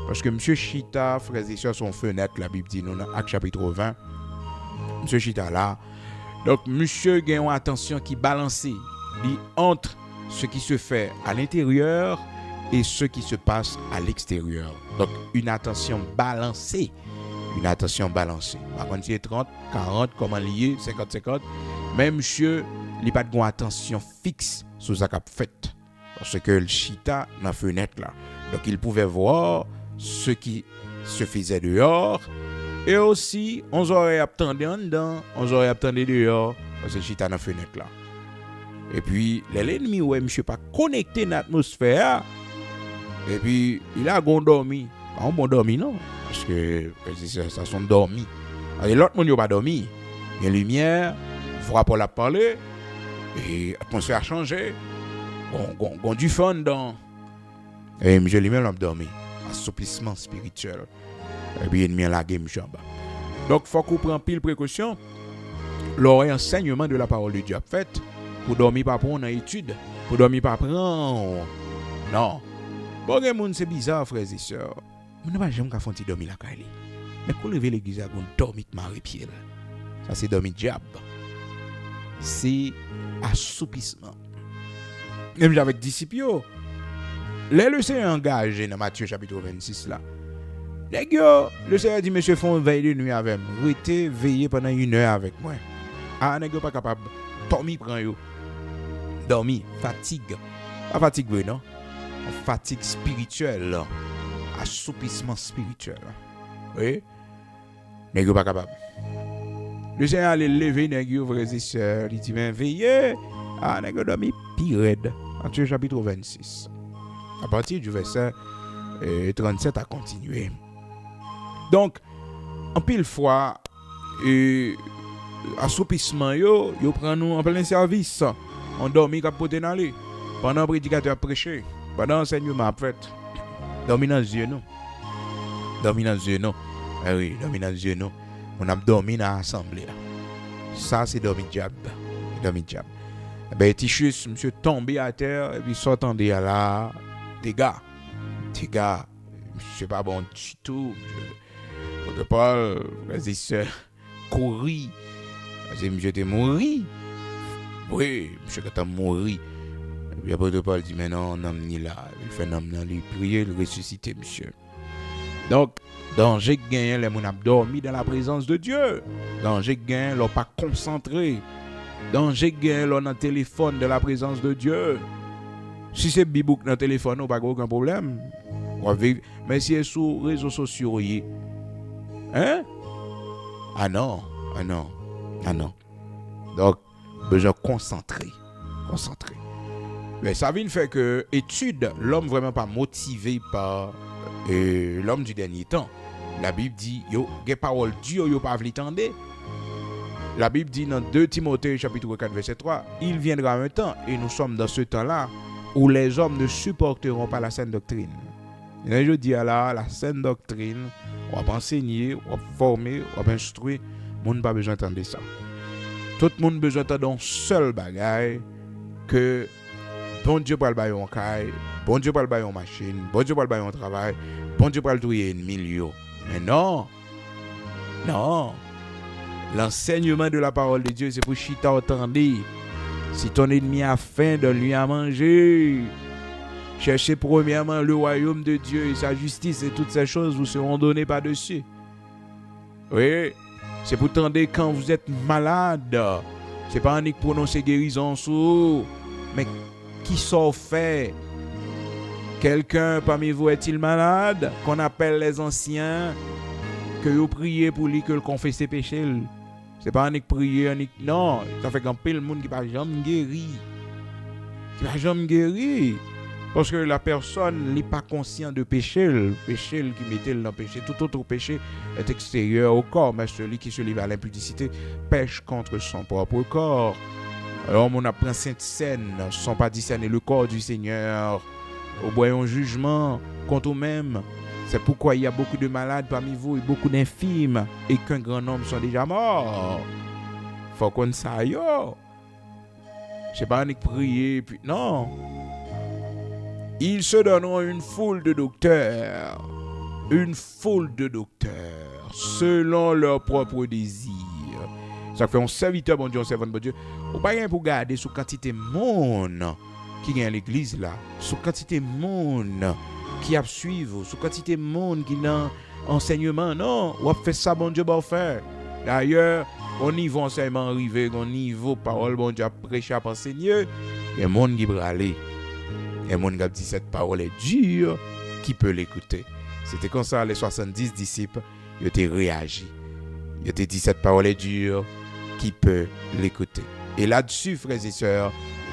Parce que M. Chita, frères et sœurs, son fenêtre, la Bible dit, nous, dans Acte chapitre 20, M. Chita là. Donc, M. a une attention qui balance entre ce qui se fait à l'intérieur et ce qui se passe à l'extérieur. Donc, une attention balancée. Par contre, si 30, 40, comment lier, 50-50, même M. il n'a pas de attention fixe sur ce qu'il a fait. Parce que le Chita, dans la fenêtre là. Donc, il pouvait voir ce qui se faisait dehors et aussi on aurait attendu en dedans, on aurait attendu dehors parce que j'étais dans la fenêtre là. Et puis l'ennemi ouais monsieur pas connecté dans l'atmosphère et puis il a dormi, pas un bon dormi non parce que ça sont dormis. Et l'autre monde n'a pas dormi. Il y a une lumière, frappe pour la parler et l'atmosphère a changé. On du fun dans et monsieur lui-même a dormi. Assouplissement spirituel. Et puis ennemi la game jamba. Donc faut qu'on prenne pile précaution. L'enseignement de la parole de Dieu fait pour dormir pas prendre étude, pour dormir pas prendre. Non. Bon monde c'est bizarre frères et sœurs. On ne va jamais faire dormir la caille. Mais pour lever l'église à gon dormir marrer pied. Ça c'est dormir diable. C'est assouplissement. Même avec disciples le Seigneur engagé dans Matthieu chapitre 26 là. Le Seigneur dit, monsieur, font veille de nuit avec moi. Restez veillé pendant 1 heure avec moi. Ah, nèg pas capable. Dormi prend yo. Dormi, fatigue. Pas fatigue, non? Fatigue spirituelle. Assoupissement spirituel. Oui? Nèg pas capable. Le Seigneur allait lever nèg yo, frères et sœurs. Il dit, mais veillez. Ah, nèg dormi pire. Matthieu chapitre 26. À partir du verset 37 à continuer. Donc, en pile fois, assoupissement yo prend nous en plein service. On dormi cap pote dans lui. Pendant prédicateur prêcher, pendant enseignement fait. Dormi dans yeux non. Dormi dans yeux non. Eh oui, dormi dans yeux non. On a dormi dans l'assemblée. Ça c'est dormi diable. Dormi diable. Ben Tichus monsieur tombé à terre et puis s'entendait là dégâts. Monsieur pas bon du tout. Votre Paul, vas-y sœur, courir. Vas-y monsieur t'es mouru. Oui, monsieur quand t'as mouru. Et puis après Paul dit mais non, on ni là, il fait un homme dans lui prier, le ressusciter monsieur. Donc danger gagné les moun a dormi dans la présence de Dieu. Danger gagné l'ont pas concentré. Danger gagné l'ont dans téléphone de la présence de Dieu. Si c'est bibouk dans téléphone, pas aucun problème. Mais si c'est sur les réseaux sociaux, hein? Ah non. Donc, besoin concentrer. Mais ça vient fait que étude, l'homme vraiment pas motivé par l'homme du dernier temps. La Bible dit, yo, des paroles dures, yo pas vle tande. La Bible dit dans 2 Timothée chapitre 4 verset 3, il viendra un temps, et nous sommes dans ce temps-là, où les hommes ne supporteront pas la saine doctrine. Et je dis là, la saine doctrine, on va enseigner, on va former, on va instruire, on n'a pas besoin d'entendre ça. Tout le monde a besoin d'entendre un seul bagage, que bon Dieu pour le bailler en caille, bon Dieu pour le bailler en machine, bon Dieu pour le bailler en travail, bon Dieu pour le trouver 1 million. Mais non. L'enseignement de la parole de Dieu, c'est pour chita entendre. Si ton ennemi a faim, donne-lui à manger. Cherchez premièrement le royaume de Dieu et sa justice, et toutes ces choses vous seront données par-dessus. Oui, c'est pour tendre quand vous êtes malade. C'est pas unique pour prononcer guérison sur, mais qui s'en fait? Quelqu'un parmi vous est-il malade? Qu'on appelle les anciens, que vous priez pour lui que le confesse ses péchés. C'est pas unique prier, non. Ça fait qu'un peu le monde qui va jamais guérir. Parce que la personne n'est pas consciente de péché. Le péché qui mettait dans le péché, tout autre péché est extérieur au corps. Mais celui qui se livre à l'impudicité pêche contre son propre corps. Alors on apprend Sainte Seine, sans pas discerner le corps du Seigneur. Au boyau jugement contre eux-mêmes. C'est pourquoi il y a beaucoup de malades parmi vous et beaucoup d'infimes et qu'un grand nombre sont déjà morts. Faut qu'on ça yo. C'est pas unique prier puis non. Ils se donneront une foule de docteurs selon leur propre désir. Ça fait un serviteur bon Dieu, un servant bon Dieu. Ou pas rien pour garder sous quantité monde qui gagne l'église là, sous quantité monde qui a suivre, sous quantité de monde qui dans enseignement, non, on fait ça bon Dieu va faire. D'ailleurs, au niveau enseignement arrivé, au niveau parole bon Dieu prêcher à enseigner, il y a monde qui va aller. Il y a monde qui dit cette parole est dure, qui peut l'écouter. C'était comme ça les 70 disciples, ils ont réagi. Ils ont dit cette parole est dure, qui peut l'écouter. Et là-dessus, frères et sœurs,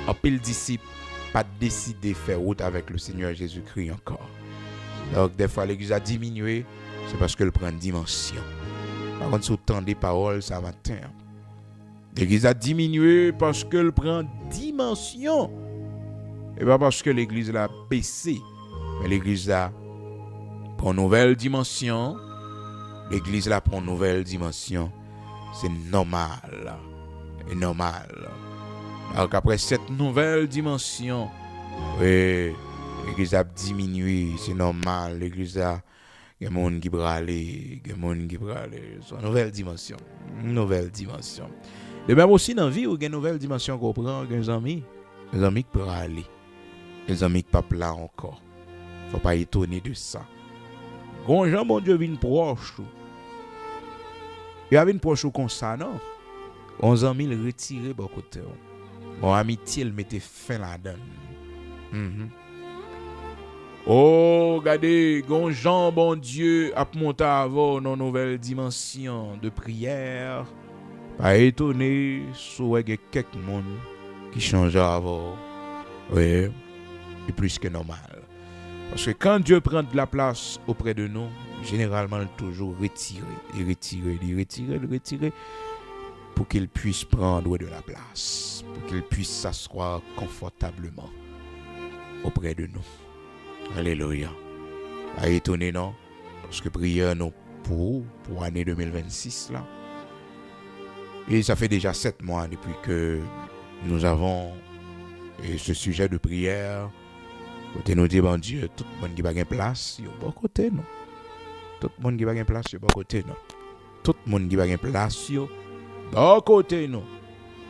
un pile disciples pas décidé de faire route avec le Seigneur Jésus-Christ encore. Donc, des fois, l'église a diminué, c'est parce qu'elle prend une dimension. Par contre, si vous tendez paroles, ça matin. L'église a diminué parce qu'elle prend dimension. Et pas parce que l'église l'a baissé, mais l'église là prend une nouvelle dimension. L'église là prend une nouvelle dimension. C'est normal. C'est normal. Alors qu'après cette nouvelle dimension, oui, l'église a diminué, c'est normal. L'église a, il y a des gens qui brûlent, c'est une nouvelle dimension. De même aussi dans la vie, il y a une nouvelle dimension qu'on prend, des amis qui peuvent aller, des amis qui ne sont pas là encore. Faut pas étonner de ça. Gon Jean, bon Dieu, vient proche. Il y a une proche comme ça, non? 11 ans, il retiré bon côté. Bon amitié, il mettait fin là-dedans. Oh, regardez, gon Jean, bon Dieu, a monté avant nos nouvelles dimensions de prière. Pas étonné, soit il y a quelques monde qui change avant. Oui, c'est plus que normal. Parce que quand Dieu prend de la place auprès de nous, généralement, il est toujours retiré, pour qu'il puisse prendre de la place, pour qu'il puisse s'asseoir confortablement auprès de nous. Alléluia. Pas étonné, non? Parce que prière, nous, pour l'année 2026, là. Et ça fait déjà 7 mois depuis que nous avons ce sujet de prière. Côté nous dit, bon Dieu, tout le monde qui va gagner place, il y a bon côté, non? Tout le monde qui va gagner place, il y a bon côté, non? Tout le monde qui va gagner place, il y a bon côté, non?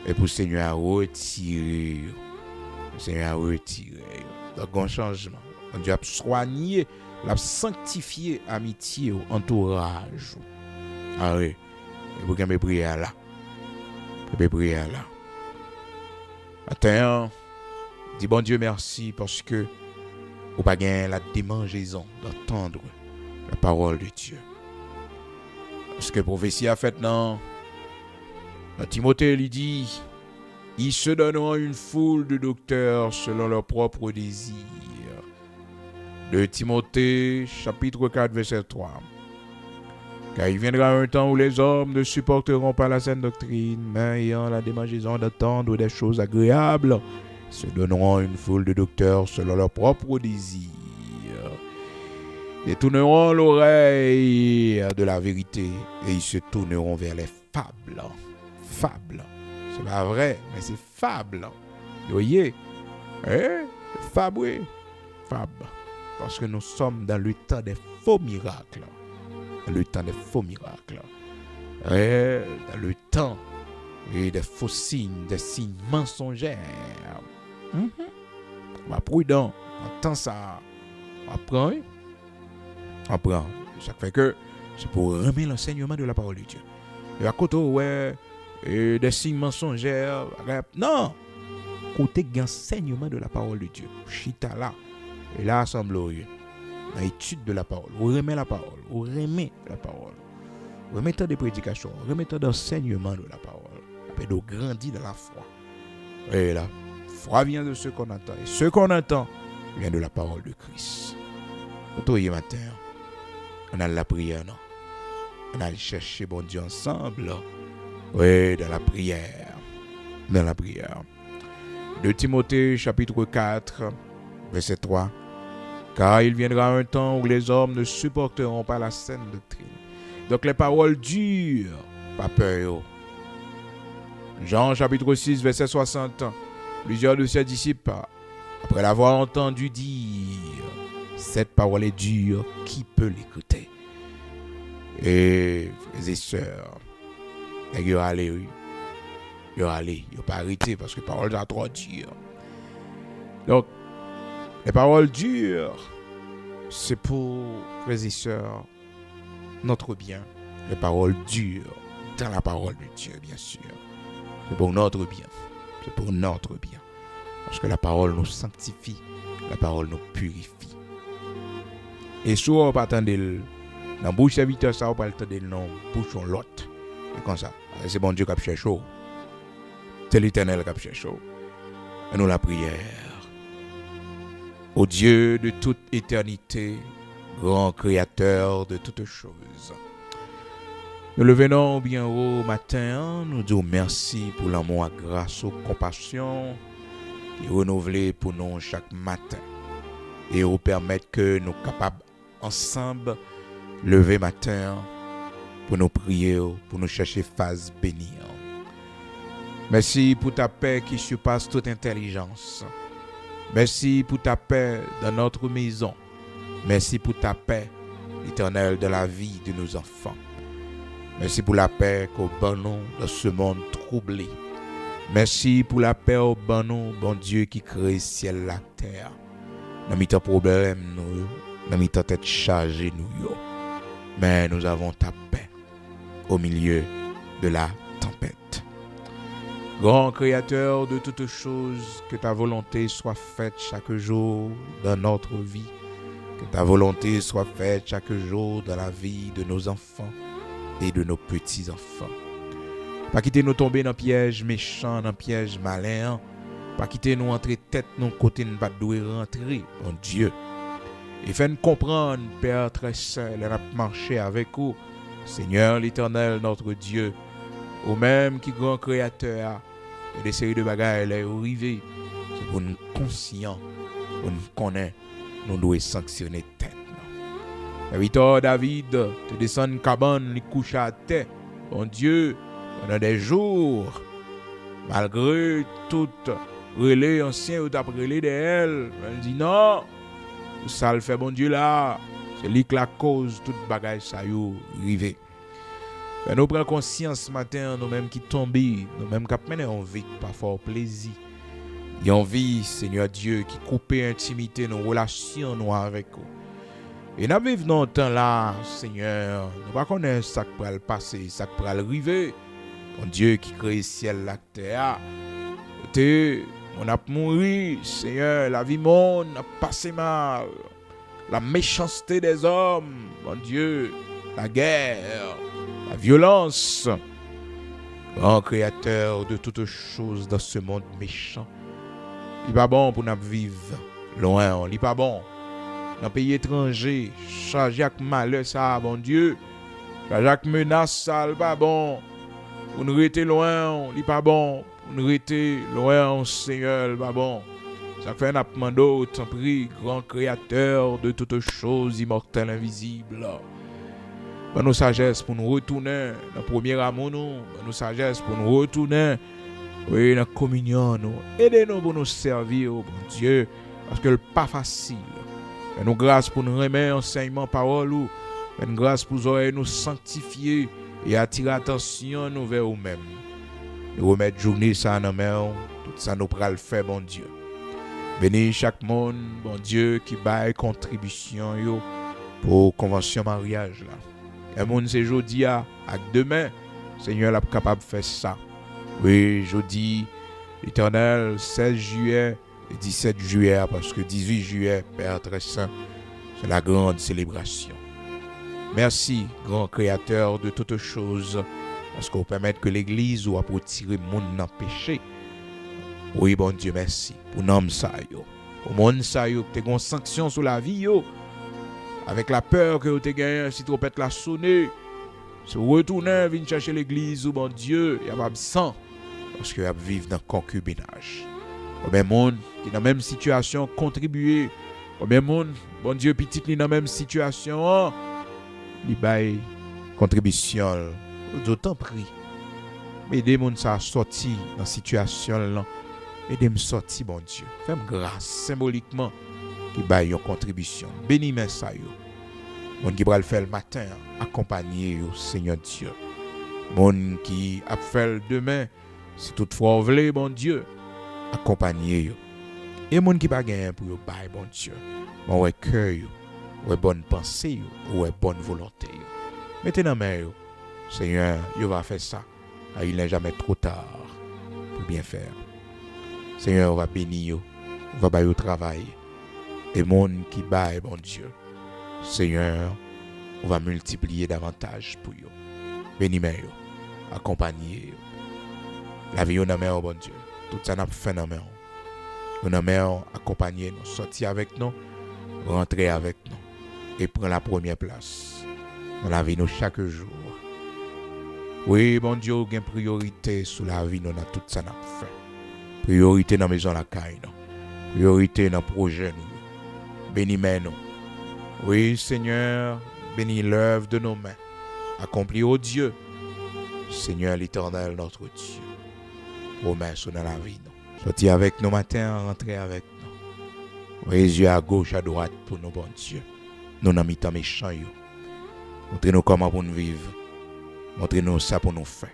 Et pour le Seigneur à retirer. Le Seigneur à retirer. Donc, un changement. Dieu a soigné, l'a sanctifié amitié, entourage. Ah oui. Et vous pouvez prier là. Vous pouvez prier là. Attends. Dis bon Dieu merci parce que vous pas gagné la démangeaison d'entendre la parole de Dieu. Parce que prophétie a fait non. Timothée lui dit, ils se donneront une foule de docteurs selon leurs propres désirs. De Timothée, chapitre 4, verset 3. Car il viendra un temps où les hommes ne supporteront pas la saine doctrine, mais ayant la démangeaison d'entendre des choses agréables, se donneront une foule de docteurs selon leurs propres désirs. Détourneront l'oreille de la vérité et ils se tourneront vers les fables. Fables. C'est pas vrai, mais c'est fable. Vous voyez? Fable, oui. Fable. Parce que nous sommes dans le temps des faux miracles. Dans le temps des faux miracles. Dans le temps des faux signes, des signes mensongers. Prudent. Entend ça. Apprends. Apprends. Ça fait que c'est pour remettre l'enseignement de la parole de Dieu. Et à côté, des signes mensongers. Non. Côté l'enseignement de la parole de Dieu. Chita là. Et là, assemblée, dans l'étude de la parole, on remet la parole, on remet la parole, on remet des prédications, on remet d'enseignement de la parole, après de grandir dans la foi. Et la foi vient de ce qu'on entend, et ce qu'on entend vient de la parole de Christ. Aujourd'hui matin, on a la prière, non? On a chercher bon Dieu ensemble, oui, dans la prière, dans la prière. De Timothée, chapitre 4, verset 3. Car il viendra un temps où les hommes ne supporteront pas la saine doctrine. Donc les paroles dures, pas peur. Jean chapitre 6, verset 60. Plusieurs de ses disciples, après l'avoir entendu dire, cette parole est dure, qui peut l'écouter? Et frères et sœurs, il y a allé, il y a pas arrêté parce que les paroles sont trop dures. Donc, les paroles dures, c'est pour, frères et sœurs, notre bien. Les paroles dures, dans la parole de Dieu, bien sûr. C'est pour notre bien. C'est pour notre bien. Parce que la parole nous sanctifie, la parole nous purifie. Et souvent, on ne peut pas attendre dans la bouche serviteur, ça, on ne peut pas attendre dans la bouche de l'autre. C'est comme ça. C'est bon Dieu qui a cherché. C'est l'Éternel qui a cherché. Et nous la prière. Ô Dieu de toute éternité, grand créateur de toutes choses. Nous le venons bien haut matin, nous disons merci pour l'amour, la grâce, la compassion qui est renouvelée pour nous chaque matin. Et nous permettre que nous capables ensemble lever matin pour nous prier, pour nous chercher face bénie. Merci pour ta paix qui surpasse toute intelligence. Merci pour ta paix dans notre maison. Merci pour ta paix éternelle dans la vie de nos enfants. Merci pour la paix qu'au banon dans ce monde troublé. Merci pour la paix au banon, bon Dieu qui crée ciel la terre. Dans mi-temps problème, nous, dans mi-temps tête chargée, nous, yo. Mais nous avons ta paix au milieu de la tempête. Grand Créateur de toutes choses, que ta volonté soit faite chaque jour dans notre vie. Que ta volonté soit faite chaque jour dans la vie de nos enfants et de nos petits-enfants. Pas quitter nous tomber dans piège méchant, dans piège malin. Pas quitter nous entrer tête non côté nous pas doué rentrer, mon Dieu. Et fais-nous comprendre, Père très seul, et marcher avec vous, Seigneur l'Éternel, notre Dieu, au même qui grand Créateur, et des séries de bagages là arrivées, c'est pour nous conscients, pour nous connaître, nous devons sanctionner tête. Victor David, te descendre cabane, les coucher à terre, mon Dieu, pendant des jours, malgré tout relais ancien ou d'après relais de elle, elle dit non, ça le fait bon Dieu là, c'est lui qui la cause toute bagaille ça yo rivé. Mais nous prenons conscience ce matin, nous-mêmes qui tombons, nous-mêmes qui menons en vie pas fort plaisir. Il y a une vie, Seigneur Dieu, qui coupe l'intimité, nos relations nous avec vous. Et nous vivons dans un temps là, Seigneur, nous ne connaissons pas ce qui pourrait le passer, ce qui pourrait le arriver. Mon Dieu qui crée le ciel, la terre. On a mouru, Seigneur, la vie monde a passé mal. La méchanceté des hommes, mon Dieu, la guerre, la violence. Grand Créateur de toutes choses dans ce monde méchant. Il n'est pas bon pour nous vivre loin, il n'est pas bon. Dans un pays étranger, chargé avec malheur, ça, bon Dieu. Chargé avec menace, ça, il n'est pas bon. Pour nous rester loin, il n'est pas bon. Pour nous rester loin, Seigneur, il n'est pas bon. Ça fait un appel tant pis, grand Créateur de toutes choses immortelles, invisibles. Pour nos sagesse pour nous retourner dans le premier amour, pour nos sagesse pour nous retourner oui, dans la communion. Aidez-nous pour nous servir, bon Dieu, parce que ce n'est pas facile. Fais-nous grâce pour nous remettre enseignement, parole, fais-nous grâce pour nous sanctifier et attirer attention nous vers nous-mêmes. Nous remettre journée ça dans main, tout ça nous pourra le faire, bon Dieu. Bénis chaque monde, bon Dieu, qui baille contribution yo pour convention mariage là. Et monde c'est jeudi à demain, Seigneur est capable de faire ça. Oui, jeudi, l'Éternel, 16 juillet et 17 juillet, parce que 18 juillet, Père très saint, c'est la grande célébration. Merci, grand Créateur de toutes choses, parce qu'on permet que l'Église soit pour tirer le monde dans le péché. Oui, bon Dieu, merci. Pour nom ça, yo. Pour monde ça, yo, que tu as une sanction sur la vie, yo. Avec la peur que tu as gagné, si tu peux la sonner. Si vous retournez, venez chercher l'Église, ou bon Dieu, il y a pas besoin. Parce qu'il y a vivre dans le concubinage. Combien de monde qui est dans la même situation contribuer. Combien de monde, bon Dieu, petit qui est dans la même situation, il baille contribution. D'autant pris. Mais des gens sont sortis dans la situation là. Aidez-moi sortir, bon Dieu. Fais-moi grâce symboliquement qui baille une contribution. Bénis-moi ça, yo. Mon qui va le faire le matin, accompagner au Seigneur Dieu. Mon qui a fait le demain, si toutefois vous voulez, bon Dieu, accompagner yo. Et mon qui va gagner pour yo, bye, bon Dieu. Mon ouais cœur yo, ouais bonne pensée yo, ouais bonne volonté yo. Mettez dans main yo. Seigneur, yo va faire ça. Il n'est jamais trop tard pour bien faire. Seigneur, on va bénir yo, on va bailler au travail. Et mon qui baille, bon Dieu. Seigneur, on va multiplier davantage pour eux. Bénis-moi, accompagnez. La vie, on a main, bon Dieu. Tout ça, on a fait dans main. On a main, accompagner nous, sortir avec nous, rentrer avec nous et prendre la première place dans la vie, nous, chaque jour. Oui, bon Dieu, il y a une priorité sur la vie, nous, dans tout ça, on a fait. Priorité dans la maison, la caille, priorité dans le projet, nous. Bénis-moi, nous. Oui, Seigneur, bénis l'œuvre de nos mains. Accomplis, ô Dieu, Seigneur l'Éternel, notre Dieu. Vos mains sont dans la vie. Sortis avec nous matin, rentrez avec nous. Oui, yeux à gauche, à droite pour nous, bon Dieu. Nous n'avons pas méchants. Montrez-nous comment pour nous vivre. Montrez-nous ça pour nous faire.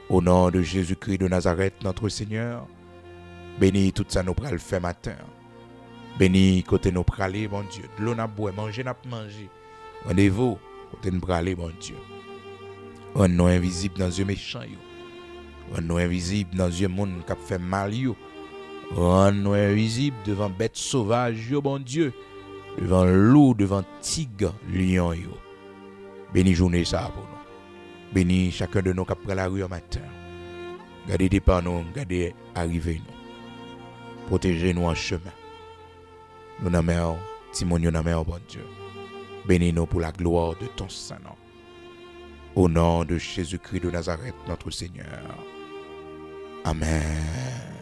Au nom de Jésus-Christ de Nazareth, notre Seigneur, bénis tout ça nous pourra le faire matin. Béni côté nous praler, bon Dieu. De l'eau n'a boire, manger n'a manger. Rendez-vous côté nous praler, bon Dieu. Un nom invisible dans les yeux méchants. Un nom invisible dans les yeux monde qui a fait mal. Un nom invisible devant bête sauvage, bon Dieu. Devant loup, devant tigre, lion. Béni journée ça pour nous. Béni chacun de nous qui a pris la rue au matin. Gardez tes pas nous, gardez arriver nous. Protégez-nous en chemin. Nous n'aimons, Timon, nous n'aimons, bon Dieu. Bénis-nous pour la gloire de ton Saint-Nom. Au nom de Jésus-Christ de Nazareth, notre Seigneur. Amen.